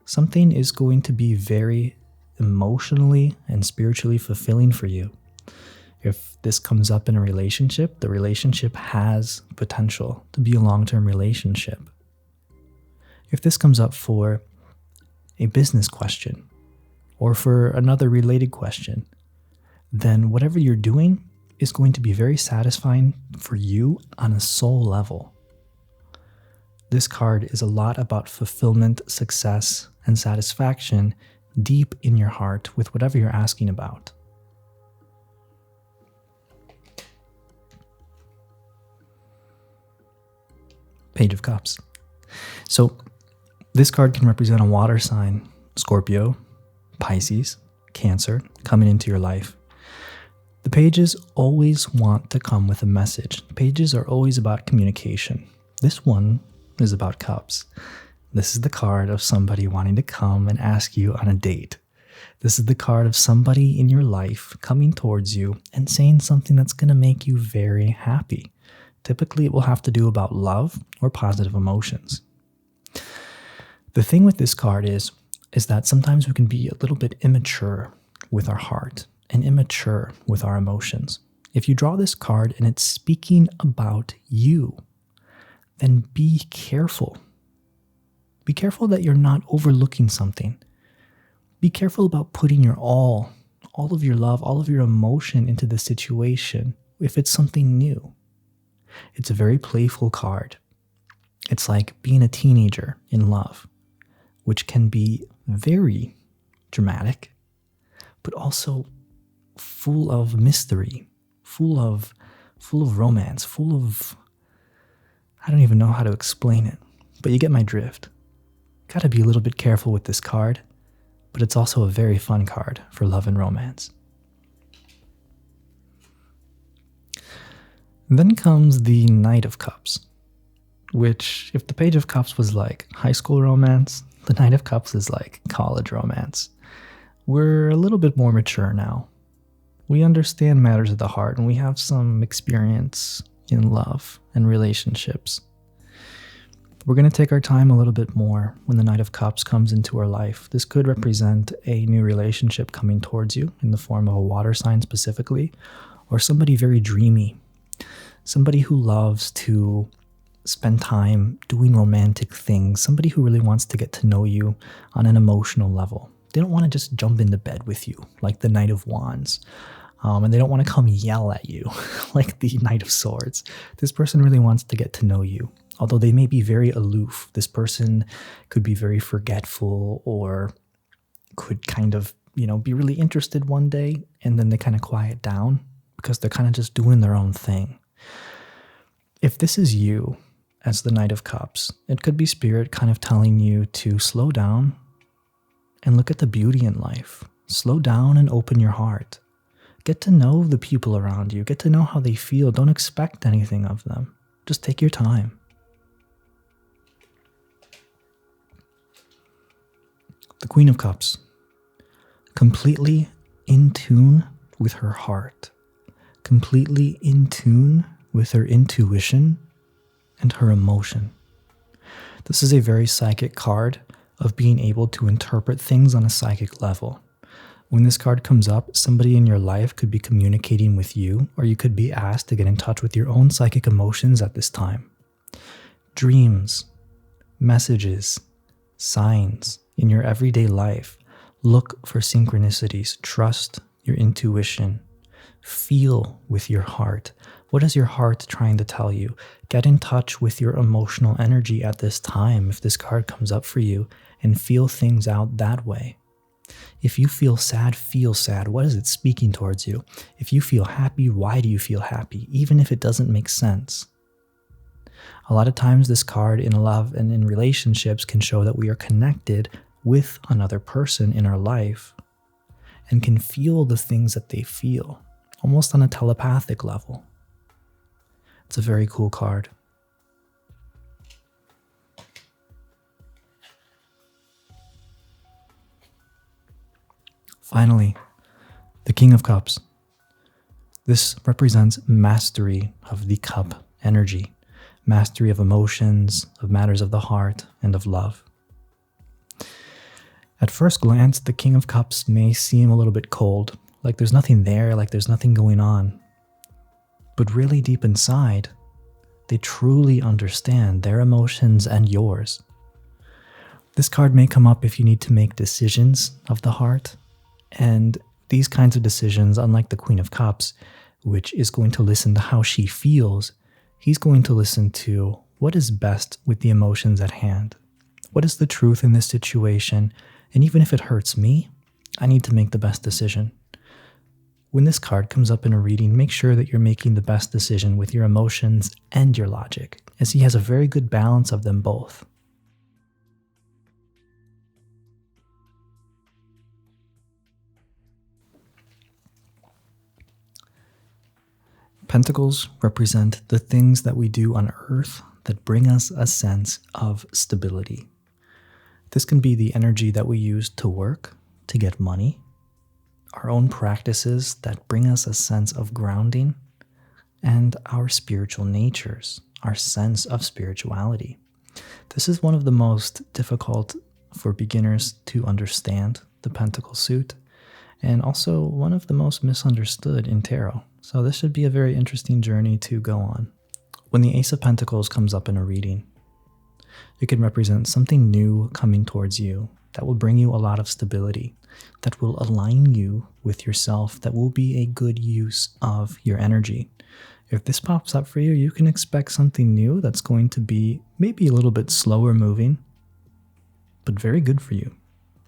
Something is going to be very emotionally and spiritually fulfilling for you. If this comes up in a relationship, the relationship has potential to be a long-term relationship. If this comes up for a business question or for another related question, then whatever you're doing is going to be very satisfying for you on a soul level. This card is a lot about fulfillment, success, and satisfaction deep in your heart with whatever you're asking about. Page of Cups. So this card can represent a water sign, Scorpio, Pisces, Cancer, coming into your life. The pages always want to come with a message. The pages are always about communication. This one is about cups. This is the card of somebody wanting to come and ask you on a date. This is the card of somebody in your life coming towards you and saying something that's going to make you very happy. Typically, it will have to do about love or positive emotions. The thing with this card is that sometimes we can be a little bit immature with our heart and immature with our emotions. If you draw this card and it's speaking about you, then be careful. Be careful that you're not overlooking something. Be careful about putting your all of your love, all of your emotion into the situation if it's something new. It's a very playful card. It's like being a teenager in love, which can be very dramatic, but also full of mystery, full of romance, full of, I don't even know how to explain it, but you get my drift. Gotta be a little bit careful with this card, but it's also a very fun card for love and romance. Then comes the Knight of Cups, which, if the Page of Cups was like high school romance, the Knight of Cups is like college romance. We're a little bit more mature now. We understand matters of the heart, and we have some experience in love and relationships. We're going to take our time a little bit more when the Knight of Cups comes into our life. This could represent a new relationship coming towards you in the form of a water sign specifically, or somebody very dreamy, somebody who loves to spend time doing romantic things, somebody who really wants to get to know you on an emotional level. They don't want to just jump into bed with you like the Knight of Wands. And they don't want to come yell at you like the Knight of Swords. This person really wants to get to know you. Although they may be very aloof, this person could be very forgetful or could kind of, be really interested one day and then they kind of quiet down because they're kind of just doing their own thing. If this is you as the Knight of Cups, it could be Spirit kind of telling you to slow down and look at the beauty in life. Slow down and open your heart. Get to know the people around you. Get to know how they feel. Don't expect anything of them. Just take your time. The Queen of Cups, completely in tune with her heart, completely in tune with her intuition and her emotion. This is a very psychic card of being able to interpret things on a psychic level. When this card comes up, somebody in your life could be communicating with you, or you could be asked to get in touch with your own psychic emotions at this time. Dreams, messages, signs in your everyday life. Look for synchronicities. Trust your intuition. Feel with your heart. What is your heart trying to tell you? Get in touch with your emotional energy at this time if this card comes up for you, and feel things out that way. If you feel sad, feel sad. What is it speaking towards you? If you feel happy, why do you feel happy? Even if it doesn't make sense. A lot of times this card in love and in relationships can show that we are connected with another person in our life and can feel the things that they feel, almost on a telepathic level. It's a very cool card. Finally, the King of Cups. This represents mastery of the cup energy, mastery of emotions, of matters of the heart, and of love. At first glance, the King of Cups may seem a little bit cold, like there's nothing there, like there's nothing going on. But really deep inside, they truly understand their emotions and yours. This card may come up if you need to make decisions of the heart. And these kinds of decisions, unlike the Queen of Cups, which is going to listen to how she feels, he's going to listen to what is best with the emotions at hand. What is the truth in this situation? And even if it hurts me, I need to make the best decision. When this card comes up in a reading, make sure that you're making the best decision with your emotions and your logic, as he has a very good balance of them both. Pentacles represent the things that we do on earth that bring us a sense of stability. This can be the energy that we use to work, to get money, our own practices that bring us a sense of grounding, and our spiritual natures, our sense of spirituality. This is one of the most difficult for beginners to understand, the Pentacle suit, and also one of the most misunderstood in tarot. So this should be a very interesting journey to go on. When the Ace of Pentacles comes up in a reading, it can represent something new coming towards you that will bring you a lot of stability, that will align you with yourself, that will be a good use of your energy. If this pops up for you, you can expect something new that's going to be maybe a little bit slower moving, but very good for you.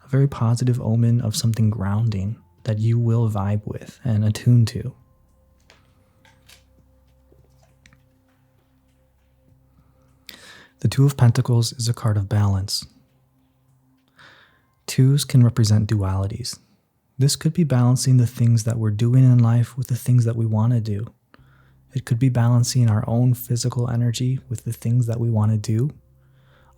A very positive omen of something grounding that you will vibe with and attune to. The Two of Pentacles is a card of balance. Twos can represent dualities. This could be balancing the things that we're doing in life with the things that we want to do. It could be balancing our own physical energy with the things that we want to do,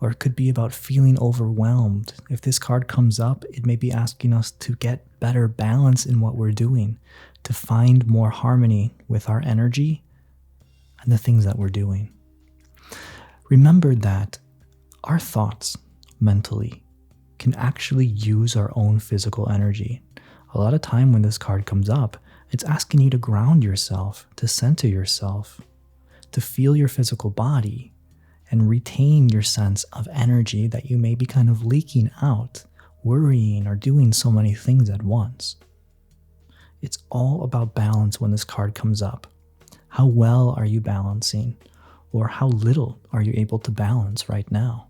or it could be about feeling overwhelmed. If this card comes up, it may be asking us to get better balance in what we're doing, to find more harmony with our energy and the things that we're doing. Remember that our thoughts mentally can actually use our own physical energy. A lot of time when this card comes up, it's asking you to ground yourself, to center yourself, to feel your physical body, and retain your sense of energy that you may be kind of leaking out, worrying or doing so many things at once. It's all about balance when this card comes up. How well are you balancing? Or how little are you able to balance right now?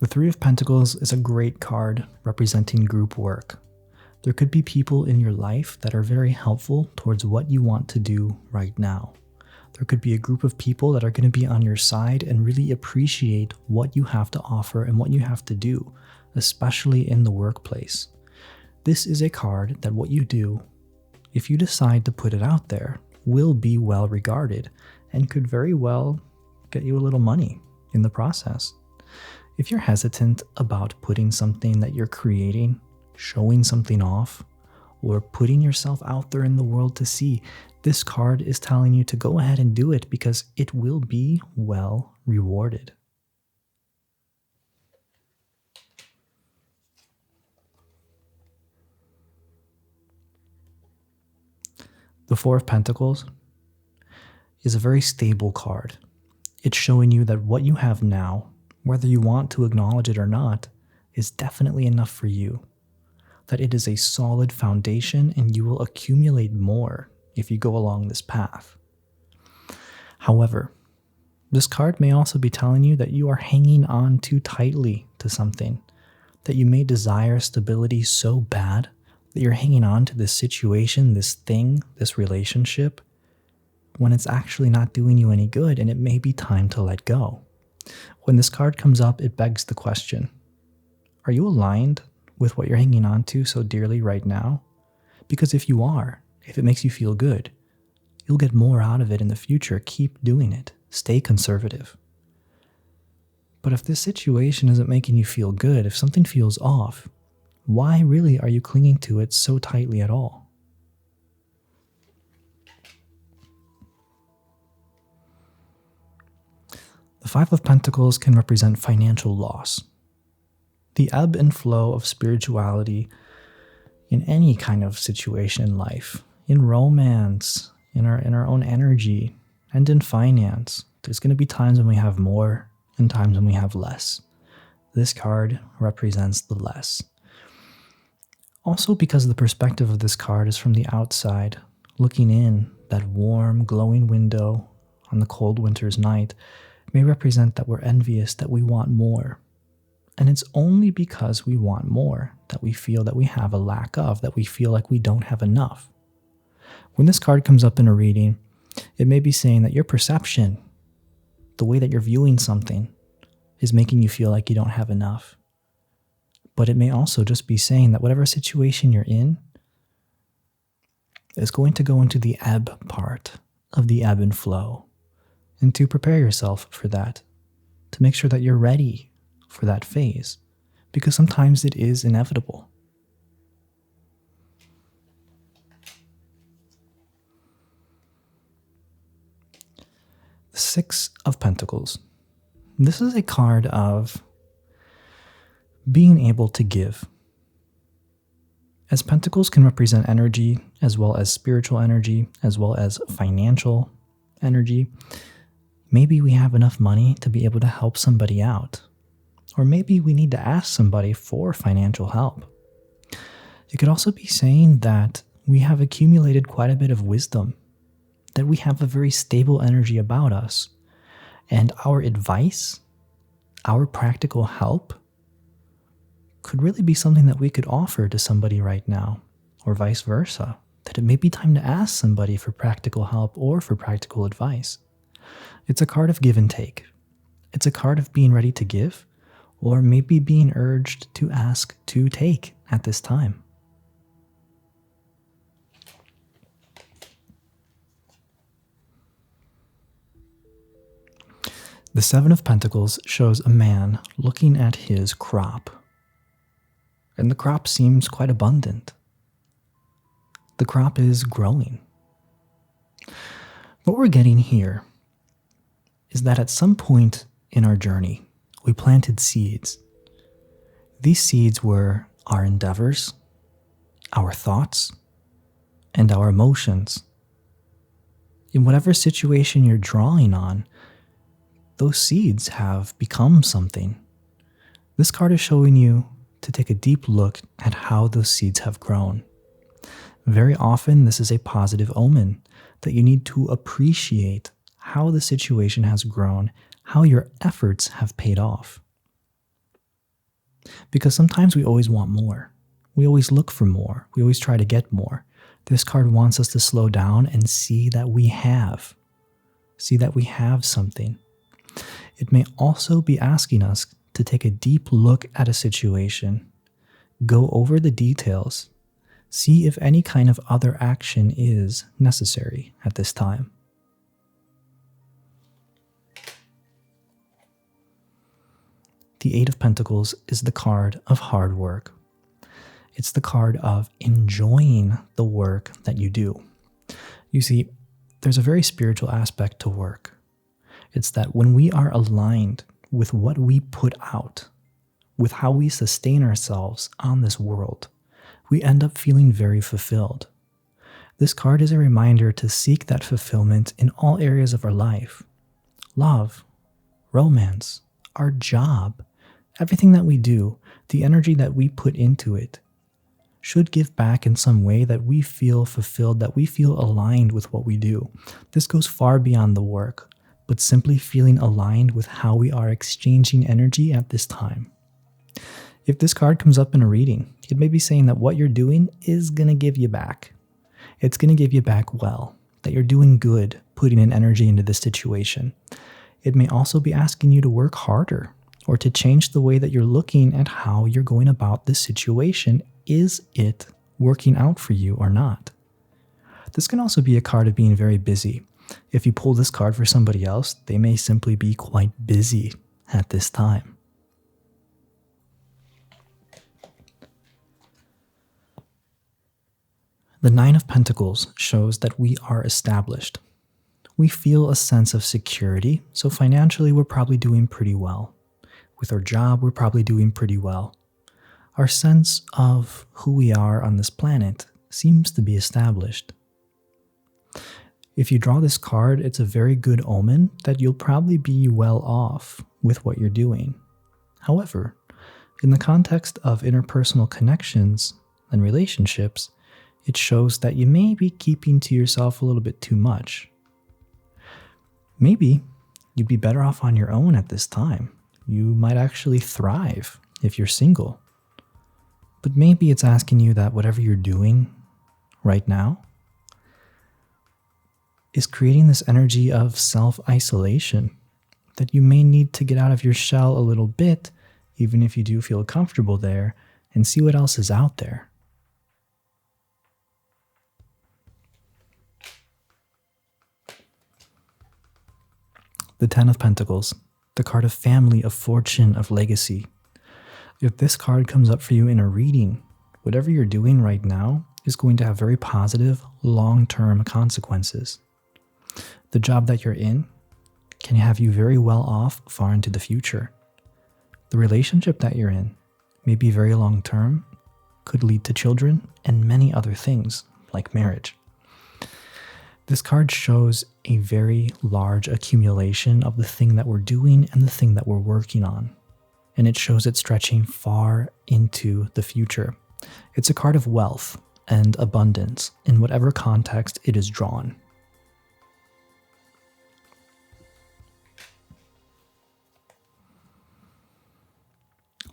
The Three of Pentacles is a great card representing group work. There could be people in your life that are very helpful towards what you want to do right now. There could be a group of people that are going to be on your side and really appreciate what you have to offer and what you have to do, especially in the workplace. This is a card that what you do, if you decide to put it out there, will be well regarded and could very well get you a little money in the process. If you're hesitant about putting something that you're creating, showing something off, or putting yourself out there in the world to see, this card is telling you to go ahead and do it because it will be well rewarded. The Four of Pentacles is a very stable card. It's showing you that what you have now, whether you want to acknowledge it or not, is definitely enough for you. That it is a solid foundation and you will accumulate more if you go along this path. However, this card may also be telling you that you are hanging on too tightly to something, that you may desire stability so bad that you're hanging on to this situation, this thing, this relationship, when it's actually not doing you any good and it may be time to let go. When this card comes up, it begs the question, are you aligned with what you're hanging on to so dearly right now? Because if you are, if it makes you feel good, you'll get more out of it in the future. Keep doing it. Stay conservative. But if this situation isn't making you feel good, if something feels off, why really are you clinging to it so tightly at all? The Five of Pentacles can represent financial loss. The ebb and flow of spirituality in any kind of situation in life, in romance, in our own energy, and in finance. There's going to be times when we have more and times when we have less. This card represents the less. Also, because the perspective of this card is from the outside, looking in, that warm, glowing window on the cold winter's night may represent that we're envious, that we want more. And it's only because we want more that we feel that we have a lack of, that we feel like we don't have enough. When this card comes up in a reading, it may be saying that your perception, the way that you're viewing something, is making you feel like you don't have enough. But it may also just be saying that whatever situation you're in is going to go into the ebb part of the ebb and flow. And to prepare yourself for that, to make sure that you're ready for that phase, because sometimes it is inevitable. The Six of Pentacles. This is a card of being able to give. As pentacles can represent energy, as well as spiritual energy, as well as financial energy, maybe we have enough money to be able to help somebody out. Or maybe we need to ask somebody for financial help. It could also be saying that we have accumulated quite a bit of wisdom, that we have a very stable energy about us, and our advice, our practical help, could really be something that we could offer to somebody right now, or vice versa, that it may be time to ask somebody for practical help or for practical advice. It's a card of give and take. It's a card of being ready to give or maybe being urged to ask to take at this time. The Seven of Pentacles shows a man looking at his crop, and the crop seems quite abundant. The crop is growing. What we're getting here is that at some point in our journey, we planted seeds. These seeds were our endeavors, our thoughts, and our emotions. In whatever situation you're drawing on, those seeds have become something. This card is showing you to take a deep look at how those seeds have grown. Very often, this is a positive omen that you need to appreciate how the situation has grown, how your efforts have paid off. Because sometimes we always want more. We always look for more. We always try to get more. This card wants us to slow down and see that we have. See that we have something. It may also be asking us to take a deep look at a situation, go over the details, see if any kind of other action is necessary at this time. The Eight of Pentacles is the card of hard work. It's the card of enjoying the work that you do. You see, there's a very spiritual aspect to work. It's that when we are aligned with what we put out, with how we sustain ourselves on this world, we end up feeling very fulfilled. This card is a reminder to seek that fulfillment in all areas of our life. Love, romance, our job, everything that we do, the energy that we put into it, should give back in some way that we feel fulfilled, that we feel aligned with what we do. This goes far beyond the work, but simply feeling aligned with how we are exchanging energy at this time. If this card comes up in a reading, it may be saying that what you're doing is going to give you back. It's going to give you back well, that you're doing good, putting in energy into this situation. It may also be asking you to work harder or to change the way that you're looking at how you're going about this situation. Is it working out for you or not? This can also be a card of being very busy. If you pull this card for somebody else, they may simply be quite busy at this time. The Nine of Pentacles shows that we are established. We feel a sense of security, so financially we're probably doing pretty well. With our job, we're probably doing pretty well. Our sense of who we are on this planet seems to be established. If you draw this card, it's a very good omen that you'll probably be well off with what you're doing. However, in the context of interpersonal connections and relationships, it shows that you may be keeping to yourself a little bit too much. Maybe you'd be better off on your own at this time. You might actually thrive if you're single. But maybe it's asking you that whatever you're doing right now is creating this energy of self-isolation, that you may need to get out of your shell a little bit, even if you do feel comfortable there, and see what else is out there. The Ten of Pentacles, the card of family, of fortune, of legacy. If this card comes up for you in a reading, whatever you're doing right now is going to have very positive, long-term consequences. The job that you're in can have you very well off far into the future. The relationship that you're in may be very long-term, could lead to children, and many other things, like marriage. This card shows a very large accumulation of the thing that we're doing and the thing that we're working on. And it shows it stretching far into the future. It's a card of wealth and abundance in whatever context it is drawn.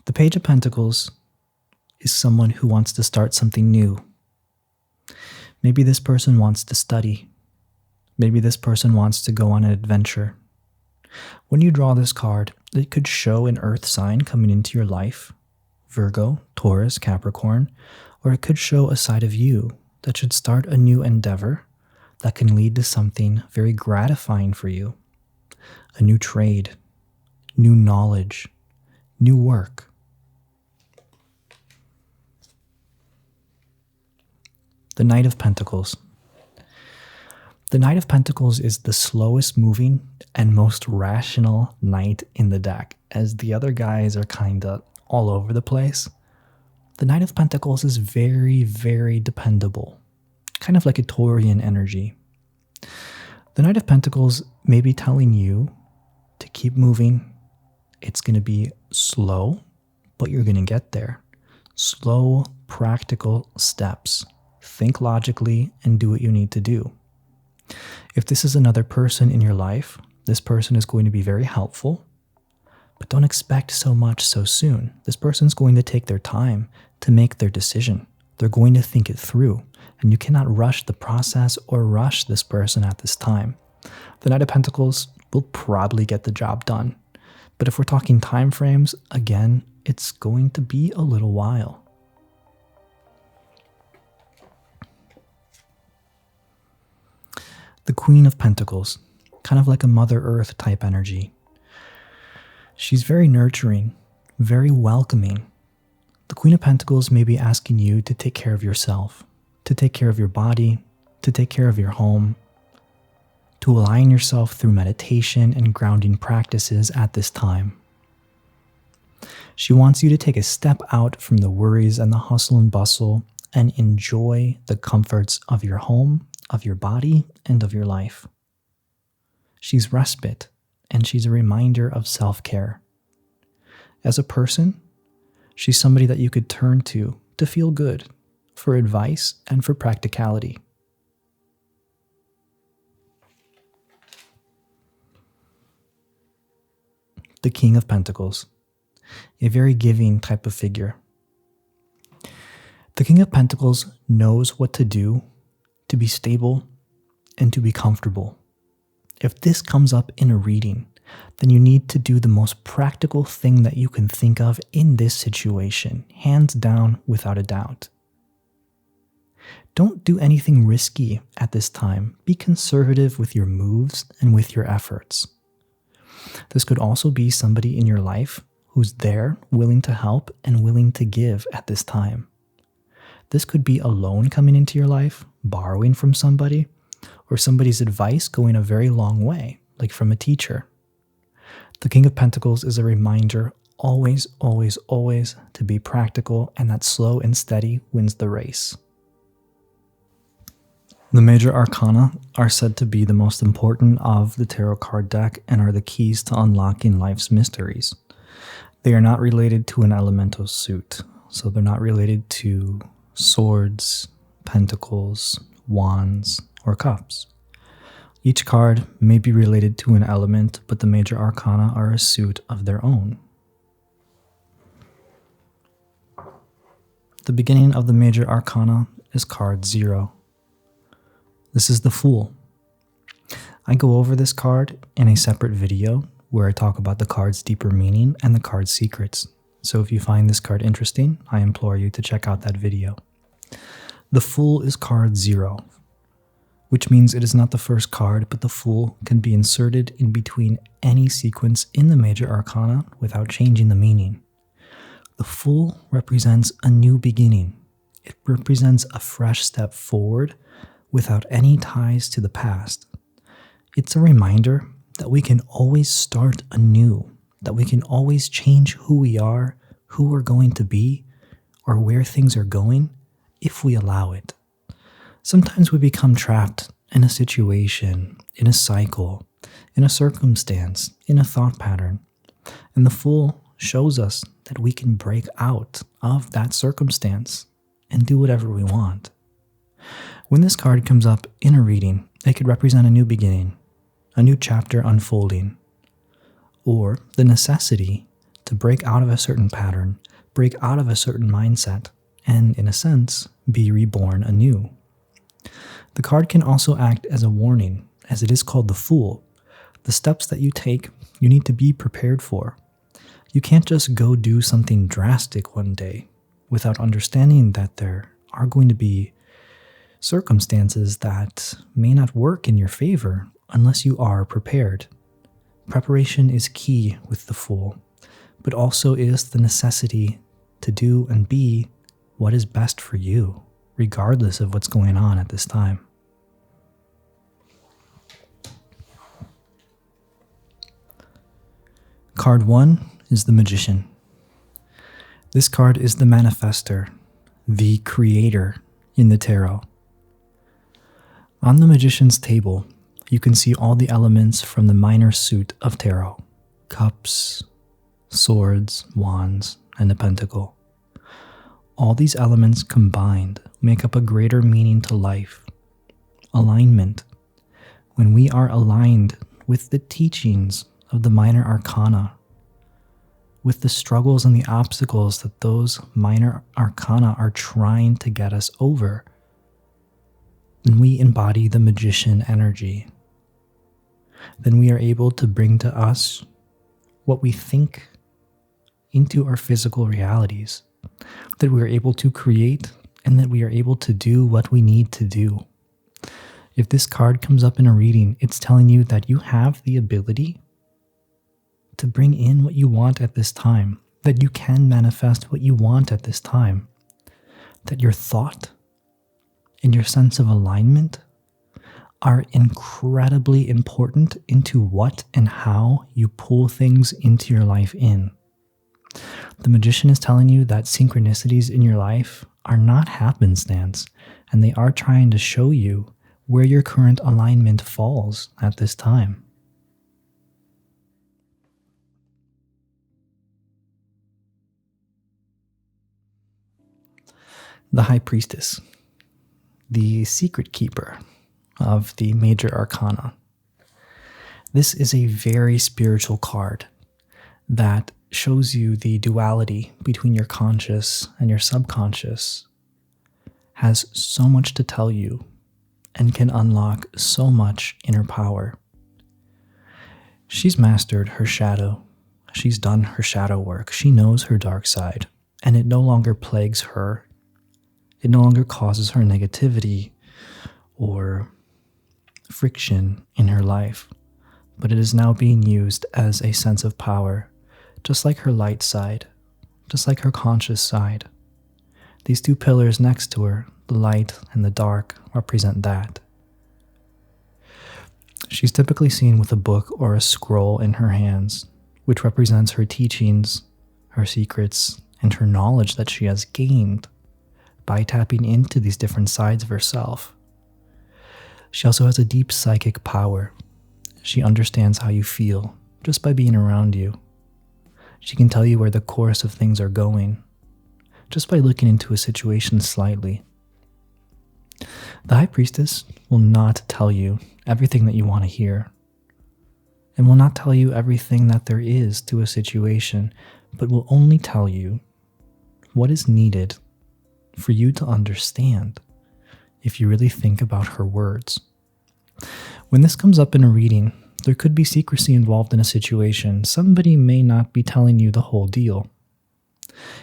The Page of Pentacles is someone who wants to start something new. Maybe this person wants to study. Maybe this person wants to go on an adventure. When you draw this card, it could show an earth sign coming into your life, Virgo, Taurus, Capricorn, or it could show a side of you that should start a new endeavor that can lead to something very gratifying for you. A new trade, new knowledge, new work. The Knight of Pentacles. The Knight of Pentacles is the slowest moving and most rational knight in the deck, as the other guys are kinda all over the place. The Knight of Pentacles is very, very dependable, kind of like a Taurian energy. The Knight of Pentacles may be telling you to keep moving. It's going to be slow, but you're going to get there. Slow, practical steps. Think logically and do what you need to do. If this is another person in your life, this person is going to be very helpful, but don't expect so much so soon. This person's going to take their time to make their decision. They're going to think it through, and you cannot rush the process or rush this person at this time. The Knight of Pentacles will probably get the job done, but if we're talking time frames, again, it's going to be a little while. The Queen of Pentacles, kind of like a Mother Earth type energy. She's very nurturing, very welcoming. The Queen of Pentacles may be asking you to take care of yourself, to take care of your body, to take care of your home, to align yourself through meditation and grounding practices at this time. She wants you to take a step out from the worries and the hustle and bustle and enjoy the comforts of your home, of your body, and of your life. She's respite, and she's a reminder of self-care. As a person, she's somebody that you could turn to feel good, for advice, and for practicality. The King of Pentacles, a very giving type of figure. The King of Pentacles knows what to do to be stable and to be comfortable. If this comes up in a reading, then you need to do the most practical thing that you can think of in this situation, hands down, without a doubt. Don't do anything risky at this time. Be conservative with your moves and with your efforts. This could also be somebody in your life who's there, willing to help and willing to give at this time. This could be a loan coming into your life, borrowing from somebody, or somebody's advice going a very long way, like from a teacher. The King of Pentacles is a reminder always, always, always to be practical, and that slow and steady wins the race. The major arcana are said to be the most important of the tarot card deck and are the keys to unlocking life's mysteries. They are not related to an elemental suit, so they're not related to swords, pentacles, wands, or cups. Each card may be related to an element, but the major arcana are a suit of their own. The beginning of the major arcana is card 0. This is the Fool. I go over this card in a separate video where I talk about the card's deeper meaning and the card's secrets. So if you find this card interesting, I implore you to check out that video. The Fool is card 0, which means it is not the first card, but the Fool can be inserted in between any sequence in the major arcana without changing the meaning. The Fool represents a new beginning. It represents a fresh step forward without any ties to the past. It's a reminder that we can always start anew, that we can always change who we are, who we're going to be, or where things are going if we allow it. Sometimes we become trapped in a situation, in a cycle, in a circumstance, in a thought pattern, and the Fool shows us that we can break out of that circumstance and do whatever we want. When this card comes up in a reading, it could represent a new beginning, a new chapter unfolding, or the necessity to break out of a certain pattern, break out of a certain mindset, and, in a sense, be reborn anew. The card can also act as a warning, as it is called the Fool. The steps that you take you need to be prepared for. You can't just go do something drastic one day without understanding that there are going to be circumstances that may not work in your favor unless you are prepared. Preparation is key with the Fool, but also is the necessity to do and be what is best for you, regardless of what's going on at this time. Card 1 is the Magician. This card is the manifester, the creator in the tarot. On the Magician's table, you can see all the elements from the minor suit of tarot: cups, swords, wands, and a pentacle. All these elements combined make up a greater meaning to life. Alignment. When we are aligned with the teachings of the minor arcana, with the struggles and the obstacles that those minor arcana are trying to get us over, then we embody the magician energy. Then we are able to bring to us what we think into our physical realities, that we are able to create, and that we are able to do what we need to do. If this card comes up in a reading, it's telling you that you have the ability to bring in what you want at this time, that you can manifest what you want at this time, that your thought and your sense of alignment are incredibly important into what and how you pull things into your life in. The Magician is telling you that synchronicities in your life are not happenstance, and they are trying to show you where your current alignment falls at this time. The High Priestess, the secret keeper of the major arcana. This is a very spiritual card that shows you the duality between your conscious and your subconscious, has so much to tell you, and can unlock so much inner power. She's mastered her shadow. She's done her shadow work. She knows her dark side, and it no longer plagues her. It no longer causes her negativity or friction in her life, but it is now being used as a sense of power, just like her light side, just like her conscious side. These two pillars next to her, the light and the dark, represent that. She's typically seen with a book or a scroll in her hands, which represents her teachings, her secrets, and her knowledge that she has gained by tapping into these different sides of herself. She also has a deep psychic power. She understands how you feel just by being around you. She can tell you where the course of things are going just by looking into a situation slightly. The High Priestess will not tell you everything that you want to hear, and will not tell you everything that there is to a situation, but will only tell you what is needed for you to understand if you really think about her words. When this comes up in a reading, there could be secrecy involved in a situation. Somebody may not be telling you the whole deal.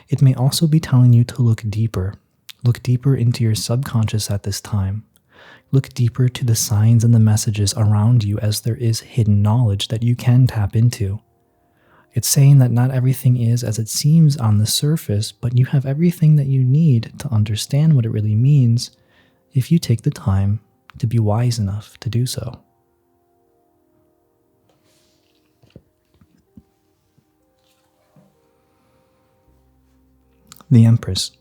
It may also be telling you to look deeper into your subconscious at this time. Look deeper to the signs and the messages around you, as there is hidden knowledge that you can tap into. It's saying that not everything is as it seems on the surface, but you have everything that you need to understand what it really means if you take the time to be wise enough to do so. The Empress.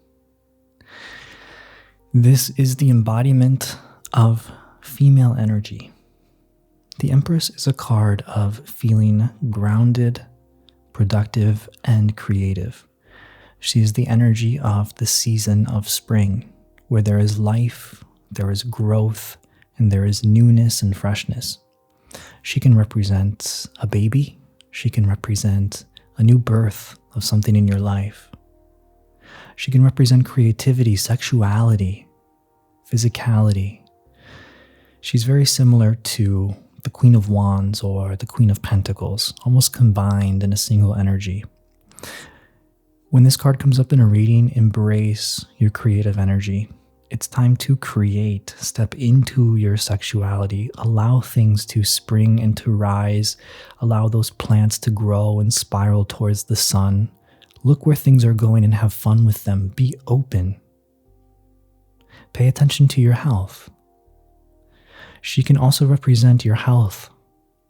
This is the embodiment of female energy. The Empress is a card of feeling grounded, productive, and creative. She is the energy of the season of spring, where there is life, there is growth, and there is newness and freshness. She can represent a baby. She can represent a new birth of something in your life. She can represent creativity, sexuality, physicality. She's very similar to the Queen of Wands or the Queen of Pentacles, almost combined in a single energy. When this card comes up in a reading, embrace your creative energy. It's time to create, step into your sexuality, allow things to spring and to rise, allow those plants to grow and spiral towards the sun. Look where things are going and have fun with them. Be open. Pay attention to your health. She can also represent your health,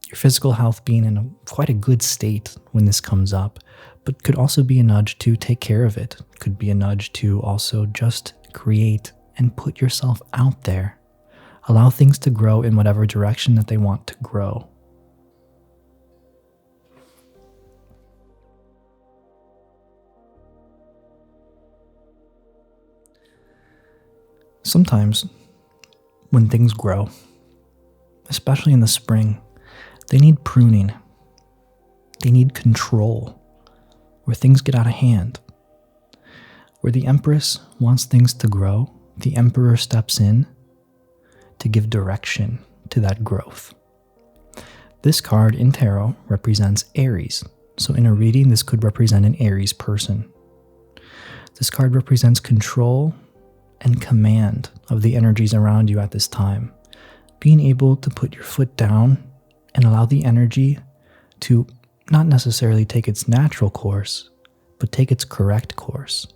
your physical health being in quite a good state when this comes up, but could also be a nudge to take care of it. Could be a nudge to also just create and put yourself out there. Allow things to grow in whatever direction that they want to grow. Sometimes, when things grow, especially in the spring, they need pruning. They need control, where things get out of hand. Where the empress wants things to grow, the emperor steps in to give direction to that growth. This card in tarot represents Aries. So in a reading, this could represent an Aries person. This card represents control and command of the energies around you at this time. Being able to put your foot down and allow the energy to not necessarily take its natural course, but take its correct course.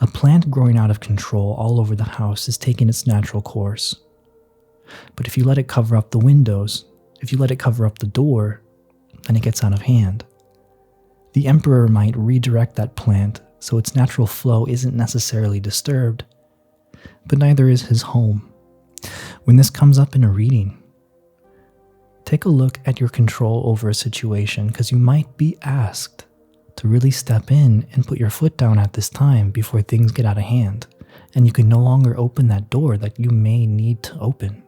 A plant growing out of control all over the house is taking its natural course. But if you let it cover up the windows, if you let it cover up the door, then it gets out of hand. The emperor might redirect that plant so its natural flow isn't necessarily disturbed, but neither is his home. When this comes up in a reading, take a look at your control over a situation, because you might be asked to really step in and put your foot down at this time before things get out of hand, and you can no longer open that door that you may need to open.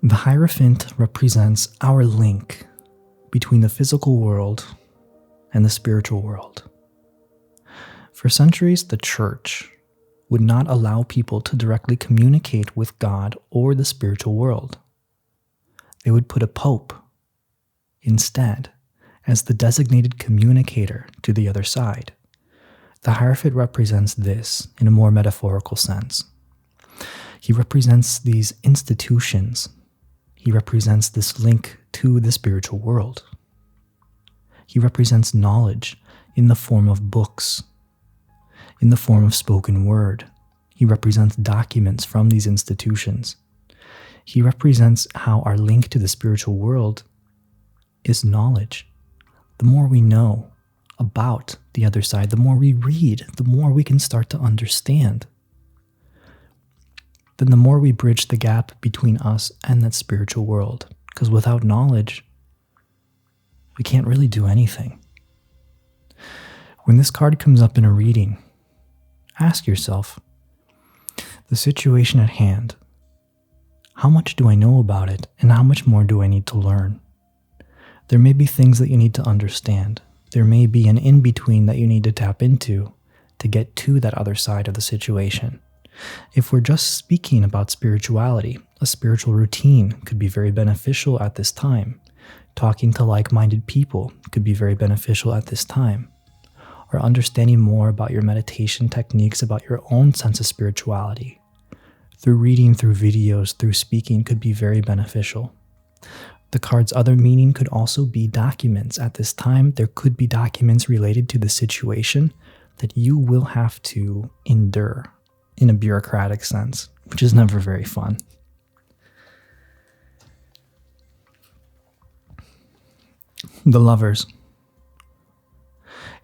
The hierophant represents our link between the physical world and the spiritual world. For centuries, the church would not allow people to directly communicate with God or the spiritual world. They would put a pope instead as the designated communicator to the other side. The hierophant represents this in a more metaphorical sense. He represents these institutions. He represents this link to the spiritual world. He represents knowledge in the form of books, in the form of spoken word. He represents documents from these institutions. He represents how our link to the spiritual world is knowledge. The more we know about the other side, the more we read, the more we can start to understand. Then the more we bridge the gap between us and that spiritual world. Because without knowledge, we can't really do anything. When this card comes up in a reading, ask yourself, the situation at hand, how much do I know about it, and how much more do I need to learn? There may be things that you need to understand. There may be an in-between that you need to tap into to get to that other side of the situation. If we're just speaking about spirituality, a spiritual routine could be very beneficial at this time. Talking to like-minded people could be very beneficial at this time. Or understanding more about your meditation techniques, about your own sense of spirituality, through reading, through videos, through speaking, could be very beneficial. The card's other meaning could also be documents. At this time, there could be documents related to the situation that you will have to endure in a bureaucratic sense, which is never very fun. The Lovers.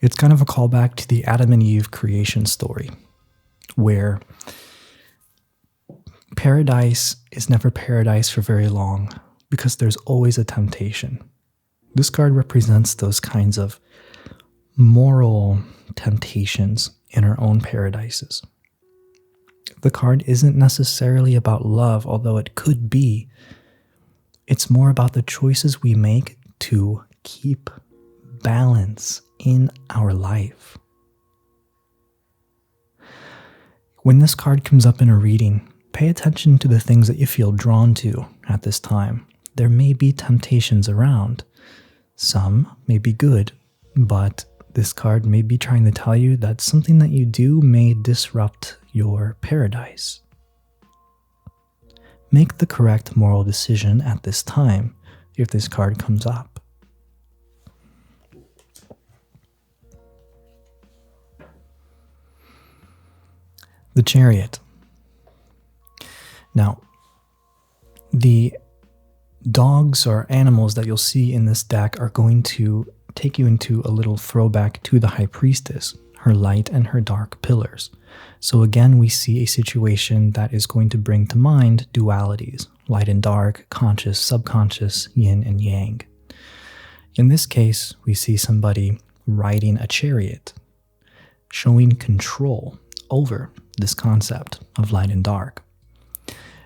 It's kind of a callback to the Adam and Eve creation story, where paradise is never paradise for very long because there's always a temptation. This card represents those kinds of moral temptations in our own paradises. The card isn't necessarily about love, although it could be. It's more about the choices we make to keep balance in our life. When this card comes up in a reading, pay attention to the things that you feel drawn to at this time. There may be temptations around. Some may be good, but this card may be trying to tell you that something that you do may disrupt your paradise. Make the correct moral decision at this time if this card comes up. The Chariot. Now, the dogs or animals that you'll see in this deck are going to take you into a little throwback to the High Priestess, her light and her dark pillars. So again, we see a situation that is going to bring to mind dualities, light and dark, conscious, subconscious, yin and yang. In this case, we see somebody riding a chariot, showing control over this concept of light and dark.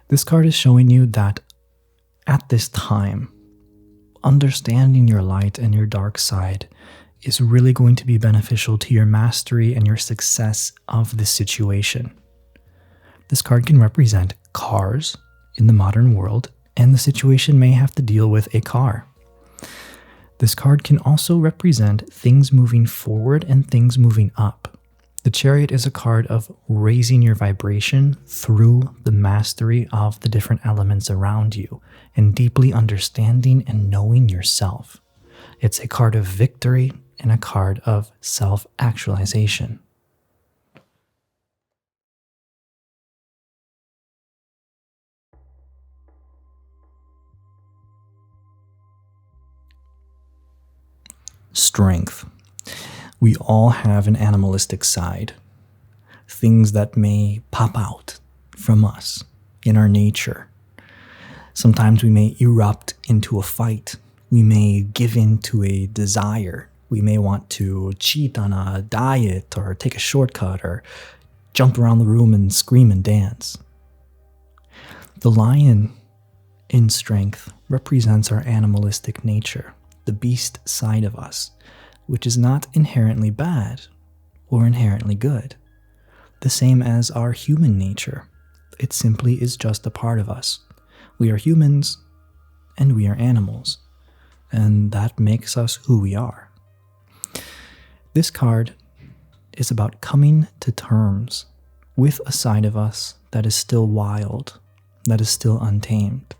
This card is showing you that at this time, understanding your light and your dark side is really going to be beneficial to your mastery and your success of this situation. This card can represent cars in the modern world, and the situation may have to deal with a car. This card can also represent things moving forward and things moving up. The Chariot is a card of raising your vibration through the mastery of the different elements around you and deeply understanding and knowing yourself. It's a card of victory and a card of self-actualization. Strength. We all have an animalistic side, things that may pop out from us in our nature. Sometimes we may erupt into a fight. We may give in to a desire. We may want to cheat on a diet or take a shortcut or jump around the room and scream and dance. The lion in strength represents our animalistic nature, the beast side of us, which is not inherently bad or inherently good. The same as our human nature. It simply is just a part of us. We are humans and we are animals, and that makes us who we are. This card is about coming to terms with a side of us that is still wild, that is still untamed.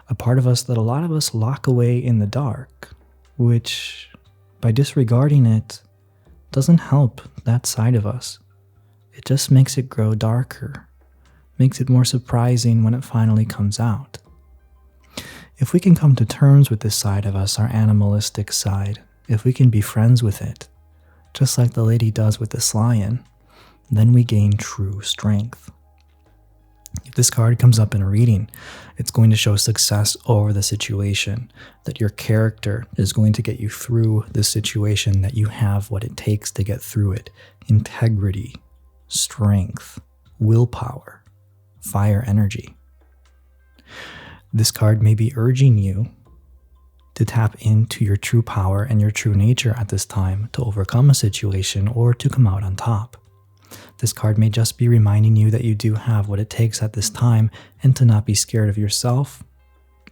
A part of us that a lot of us lock away in the dark, which, by disregarding it, doesn't help that side of us. It just makes it grow darker, makes it more surprising when it finally comes out. If we can come to terms with this side of us, our animalistic side, if we can be friends with it, just like the lady does with this lion, then we gain true strength. If this card comes up in a reading, it's going to show success over the situation, that your character is going to get you through this situation, that you have what it takes to get through it. Integrity, strength, willpower, fire energy. This card may be urging you to tap into your true power and your true nature at this time to overcome a situation or to come out on top. This card may just be reminding you that you do have what it takes at this time and to not be scared of yourself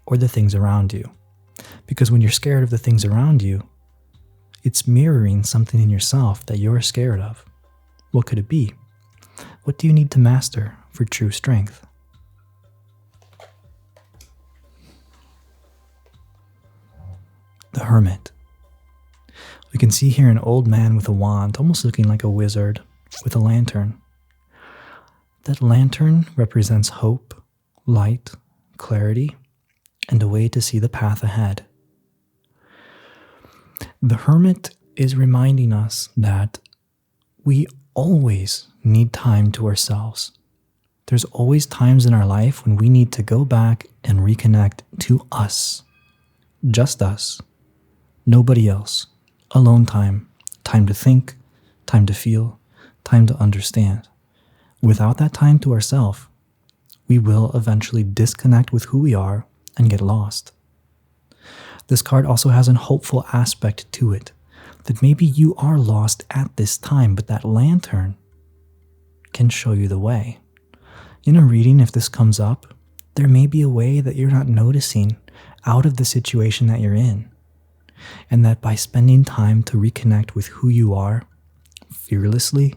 or the things around you. Because when you're scared of the things around you, it's mirroring something in yourself that you're scared of. What could it be? What do you need to master for true strength? The Hermit. We can see here an old man with a wand, almost looking like a wizard, with a lantern. That lantern represents hope, light, clarity, and a way to see the path ahead. The Hermit is reminding us that we always need time to ourselves. There's always times in our life when we need to go back and reconnect to us. Just us. Nobody else. Alone time. Time to think, time to feel, time to understand. Without that time to ourselves, we will eventually disconnect with who we are and get lost. This card also has an hopeful aspect to it, that maybe you are lost at this time, but that lantern can show you the way. In a reading, if this comes up, there may be a way that you're not noticing out of the situation that you're in, and that by spending time to reconnect with who you are fearlessly,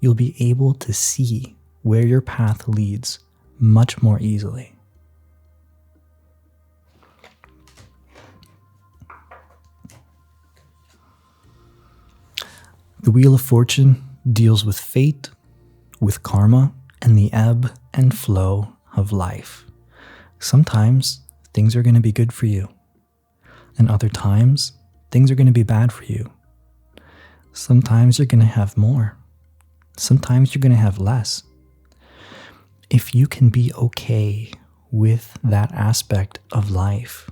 you'll be able to see where your path leads much more easily. The Wheel of Fortune deals with fate, with karma, and the ebb and flow of life. Sometimes things are going to be good for you, and other times things are going to be bad for you. Sometimes you're going to have more. Sometimes you're going to have less. If you can be okay with that aspect of life,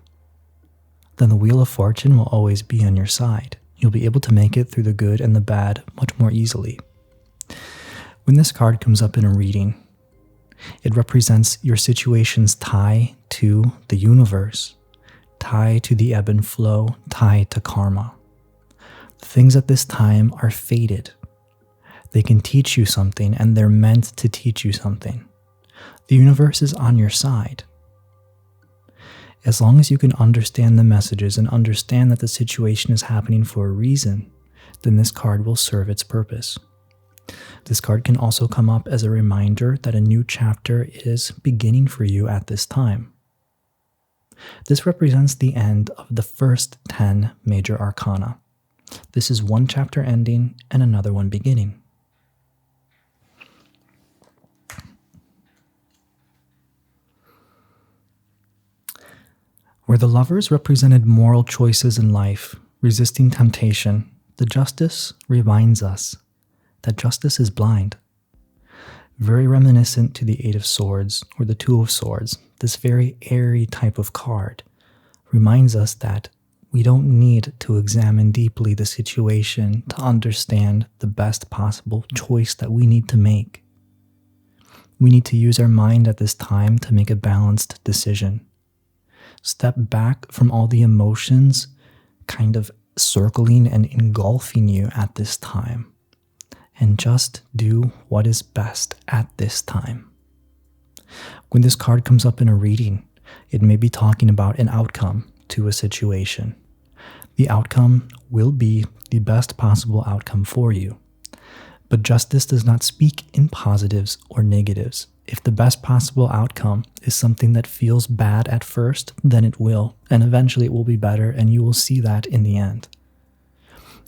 then the Wheel of Fortune will always be on your side. You'll be able to make it through the good and the bad much more easily. When this card comes up in a reading, it represents your situation's tie to the universe, tie to the ebb and flow, tie to karma. Things at this time are fated. They can teach you something, and they're meant to teach you something. The universe is on your side. As long as you can understand the messages and understand that the situation is happening for a reason, then this card will serve its purpose. This card can also come up as a reminder that a new chapter is beginning for you at this time. This represents the end of the first 10 major arcana. This is one chapter ending and another one beginning. Where the Lovers represented moral choices in life, resisting temptation, the Justice reminds us that justice is blind. Very reminiscent to the Eight of Swords or the Two of Swords, this very airy type of card reminds us that we don't need to examine deeply the situation to understand the best possible choice that we need to make. We need to use our mind at this time to make a balanced decision. Step back from all the emotions kind of circling and engulfing you at this time, and just do what is best at this time. When this card comes up in a reading, it may be talking about an outcome to a situation. The outcome will be the best possible outcome for you. But justice does not speak in positives or negatives. If the best possible outcome is something that feels bad at first, then it will, and eventually it will be better, and you will see that in the end.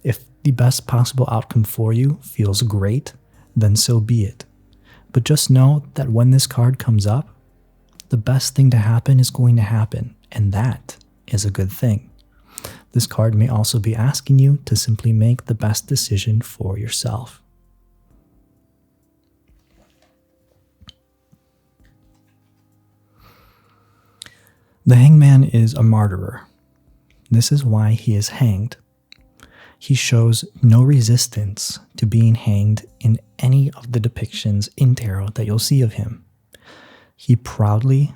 If the best possible outcome for you feels great, then so be it. But just know that when this card comes up, the best thing to happen is going to happen, and that is a good thing. This card may also be asking you to simply make the best decision for yourself. The Hangman is a martyr. This is why he is hanged. He shows no resistance to being hanged in any of the depictions in tarot that you'll see of him. He proudly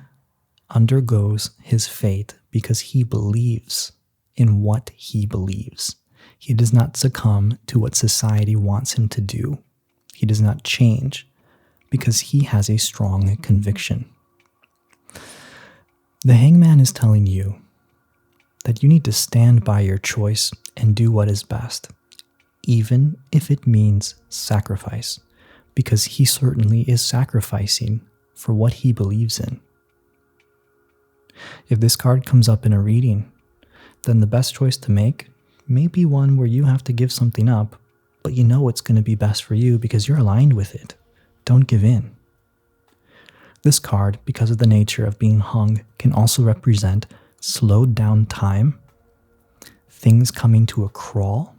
undergoes his fate because he believes in what he believes. He does not succumb to what society wants him to do. He does not change because he has a strong conviction. The Hangman is telling you that you need to stand by your choice and do what is best, even if it means sacrifice, because he certainly is sacrificing for what he believes in. If this card comes up in a reading, then the best choice to make may be one where you have to give something up, but you know it's going to be best for you because you're aligned with it. Don't give in. This card, because of the nature of being hung, can also represent slowed down time, things coming to a crawl,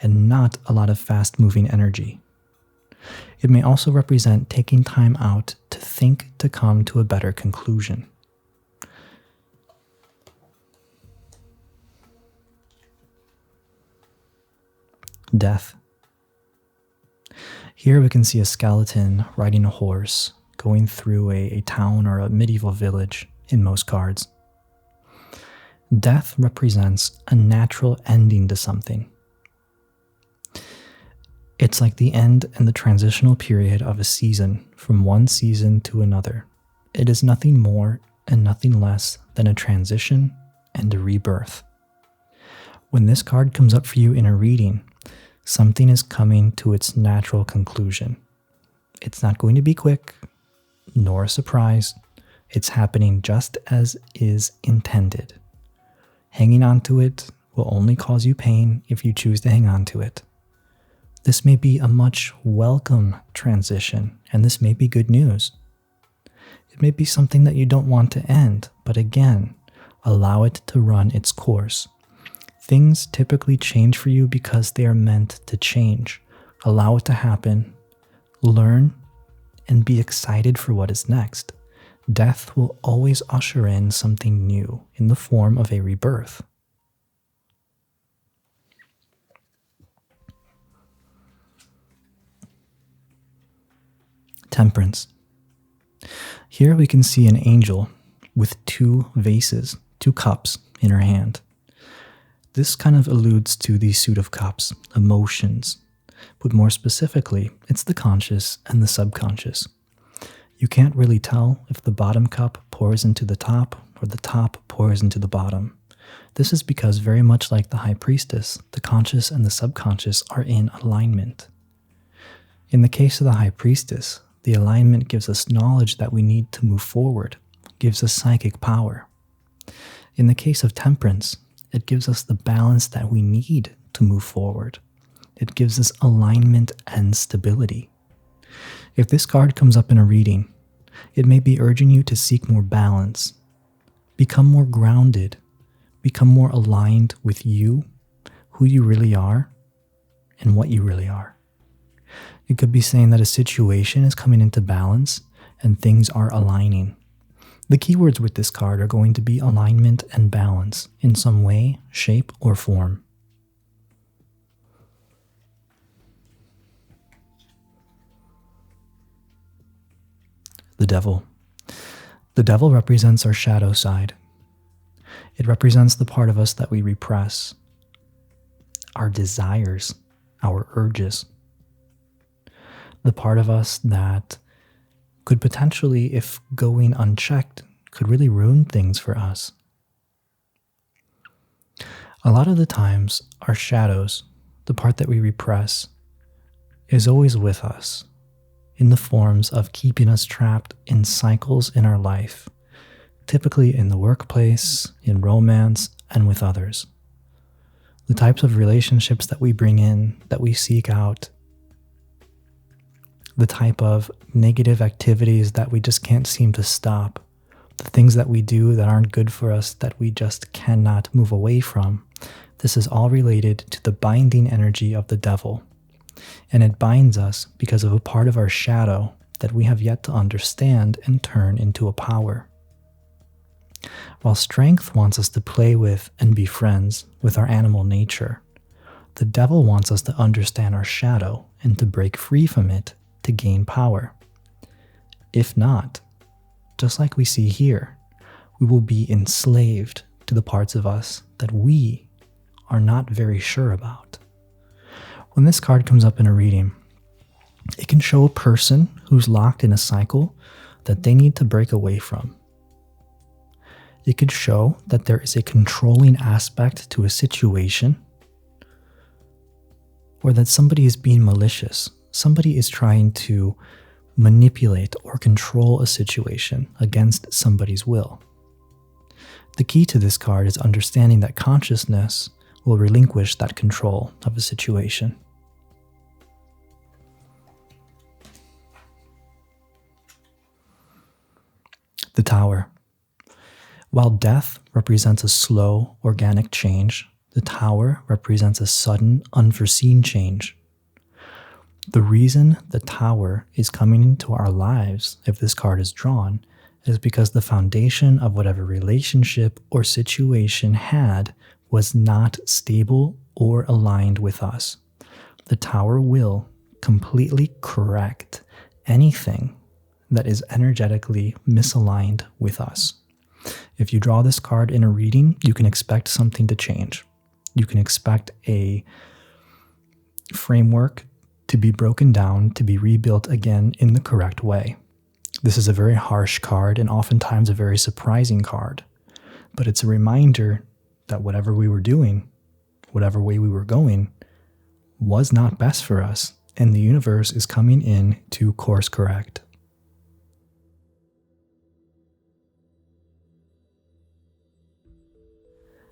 and not a lot of fast-moving energy. It may also represent taking time out to think to come to a better conclusion. Death. Here we can see a skeleton riding a horse, going through a town or a medieval village in most cards. Death represents a natural ending to something. It's like the end and the transitional period of a season from one season to another. It is nothing more and nothing less than a transition and a rebirth. When this card comes up for you in a reading, something is coming to its natural conclusion. It's not going to be quick, nor a surprise. It's happening just as is intended. Hanging on to it will only cause you pain if you choose to hang on to it. This may be a much welcome transition, and this may be good news. It may be something that you don't want to end, but again, allow it to run its course. Things typically change for you because they are meant to change. Allow it to happen, learn, and be excited for what is next. Death will always usher in something new in the form of a rebirth. Temperance. Here we can see an angel with two vases, two cups in her hand. This kind of alludes to the suit of cups, emotions, but more specifically, it's the conscious and the subconscious. You can't really tell if the bottom cup pours into the top or the top pours into the bottom. This is because, very much like the high priestess, the conscious and the subconscious are in alignment. In the case of the high priestess, the alignment gives us knowledge that we need to move forward, gives us psychic power. In the case of temperance, it gives us the balance that we need to move forward. It gives us alignment and stability. If this card comes up in a reading, it may be urging you to seek more balance, become more grounded, become more aligned with you, who you really are, and what you really are. It could be saying that a situation is coming into balance and things are aligning. The keywords with this card are going to be alignment and balance in some way, shape, or form. The devil. The devil represents our shadow side. It represents the part of us that we repress, our desires, our urges. The part of us that could potentially, if going unchecked, could really ruin things for us. A lot of the times, our shadows, the part that we repress, is always with us in the forms of keeping us trapped in cycles in our life, typically in the workplace, in romance, and with others. The types of relationships that we bring in, that we seek out, the type of negative activities that we just can't seem to stop, the things that we do that aren't good for us that we just cannot move away from. This is all related to the binding energy of the devil. And it binds us because of a part of our shadow that we have yet to understand and turn into a power. While strength wants us to play with and be friends with our animal nature, the devil wants us to understand our shadow and to break free from it to gain power. If not, just like we see here, we will be enslaved to the parts of us that we are not very sure about. When this card comes up in a reading, it can show a person who's locked in a cycle that they need to break away from. It could show that there is a controlling aspect to a situation, or that somebody is being malicious. Somebody is trying to manipulate or control a situation against somebody's will. The key to this card is understanding that consciousness will relinquish that control of a situation. The Tower. While death represents a slow, organic change, the Tower represents a sudden, unforeseen change. The reason the Tower is coming into our lives, if this card is drawn, is because the foundation of whatever relationship or situation had was not stable or aligned with us. The Tower will completely correct anything that is energetically misaligned with us. If you draw this card in a reading, you can expect something to change. You can expect a framework to be broken down, to be rebuilt again in the correct way. This is a very harsh card and oftentimes a very surprising card, but it's a reminder that whatever we were doing, whatever way we were going, was not best for us, and the universe is coming in to course correct.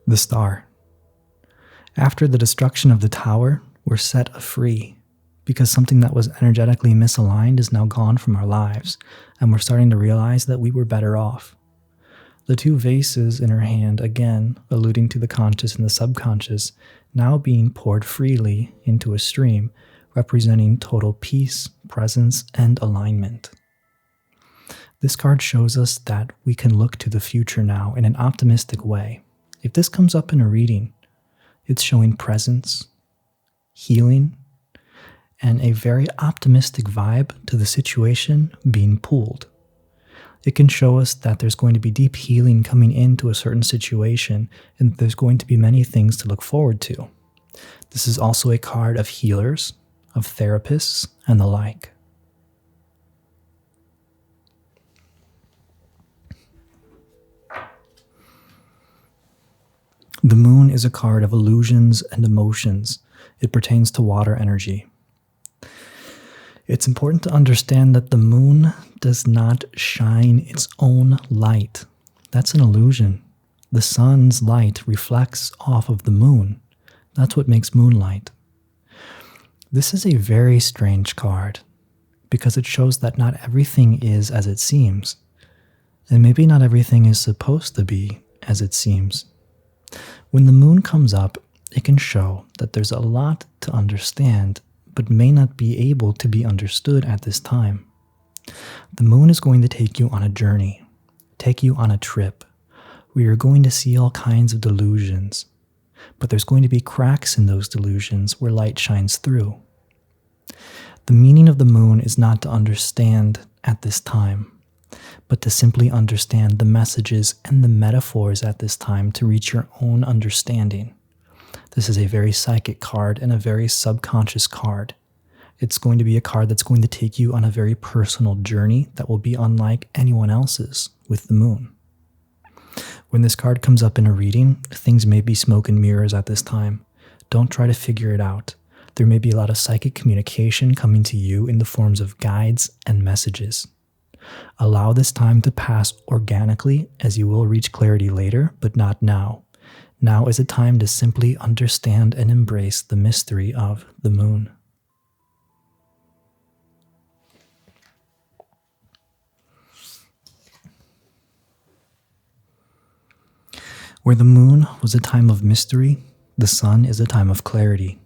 The Star. After the destruction of the tower, we're set free, because something that was energetically misaligned is now gone from our lives, and we're starting to realize that we were better off. The two vases in her hand, again alluding to the conscious and the subconscious, now being poured freely into a stream, representing total peace, presence, and alignment. This card shows us that we can look to the future now in an optimistic way. If this comes up in a reading, it's showing presence, healing, and a very optimistic vibe to the situation being pulled. It can show us that there's going to be deep healing coming into a certain situation, and there's going to be many things to look forward to. This is also a card of healers, of therapists, and the like. The Moon is a card of illusions and emotions. It pertains to water energy. It's important to understand that the moon does not shine its own light. That's an illusion. The sun's light reflects off of the moon. That's what makes moonlight. This is a very strange card because it shows that not everything is as it seems, and maybe not everything is supposed to be as it seems. When the moon comes up, it can show that there's a lot to understand but may not be able to be understood at this time. The moon is going to take you on a journey, take you on a trip, where you're going to see all kinds of delusions, but there's going to be cracks in those delusions where light shines through. The meaning of the moon is not to understand at this time, but to simply understand the messages and the metaphors at this time to reach your own understanding. This is a very psychic card and a very subconscious card. It's going to be a card that's going to take you on a very personal journey that will be unlike anyone else's with the moon. When this card comes up in a reading, things may be smoke and mirrors at this time. Don't try to figure it out. There may be a lot of psychic communication coming to you in the forms of guides and messages. Allow this time to pass organically, as you will reach clarity later, but not now. Now is a time to simply understand and embrace the mystery of the moon. Where the moon was a time of mystery, the sun is a time of clarity.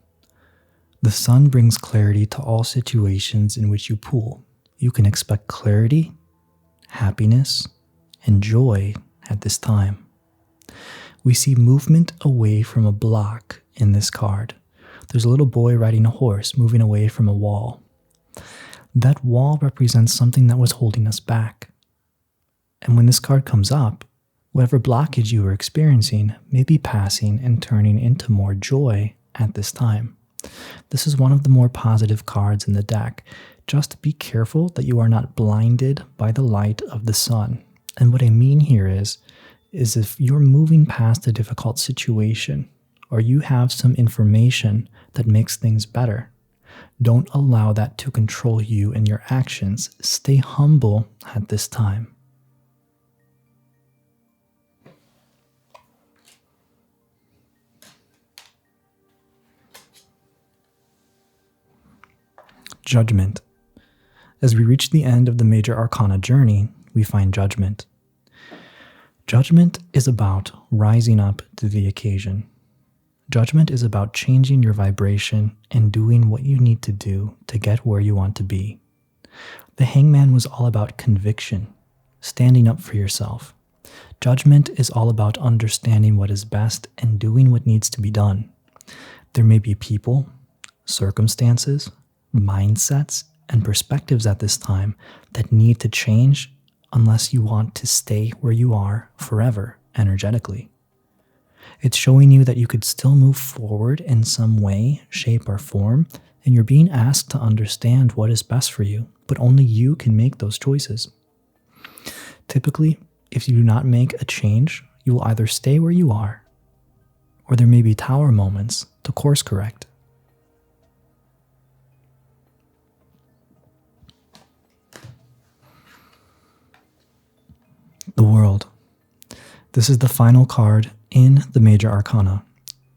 The sun brings clarity to all situations in which you pull. You can expect clarity, happiness, and joy at this time. We see movement away from a block in this card. There's a little boy riding a horse moving away from a wall. That wall represents something that was holding us back. And when this card comes up, whatever blockage you are experiencing may be passing and turning into more joy at this time. This is one of the more positive cards in the deck. Just be careful that you are not blinded by the light of the sun. And what I mean here is if you're moving past a difficult situation or you have some information that makes things better, don't allow that to control you and your actions. Stay humble at this time. Judgment. As we reach the end of the major arcana journey, we find judgment. Judgment is about rising up to the occasion. Judgment is about changing your vibration and doing what you need to do to get where you want to be. The Hangman was all about conviction, standing up for yourself. Judgment is all about understanding what is best and doing what needs to be done. There may be people, circumstances, mindsets, and perspectives at this time that need to change unless you want to stay where you are forever energetically. It's showing you that you could still move forward in some way, shape, or form, and you're being asked to understand what is best for you, but only you can make those choices. Typically, if you do not make a change, you will either stay where you are, or there may be tower moments to course correct. The World. This is the final card in the Major Arcana.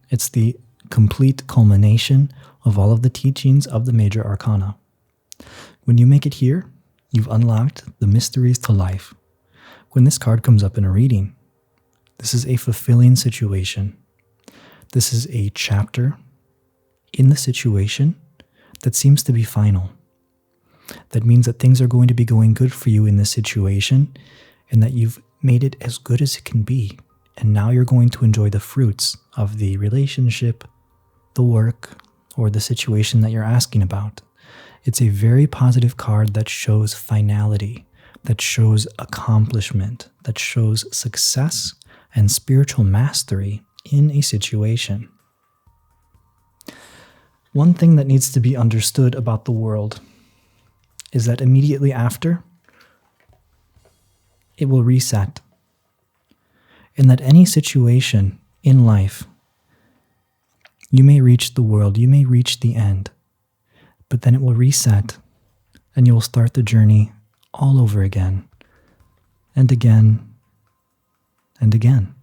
It's the complete culmination of all of the teachings of the Major Arcana. When you make it here, you've unlocked the mysteries to life. When this card comes up in a reading, this is a fulfilling situation. This is a chapter in the situation that seems to be final. That means that things are going to be going good for you in this situation, and that you've made it as good as it can be. And now you're going to enjoy the fruits of the relationship, the work, or the situation that you're asking about. It's a very positive card that shows finality, that shows accomplishment, that shows success and spiritual mastery in a situation. One thing that needs to be understood about the world is that immediately after, it will reset. And that any situation in life, you may reach the world, you may reach the end, but then it will reset and you will start the journey all over again and again and again.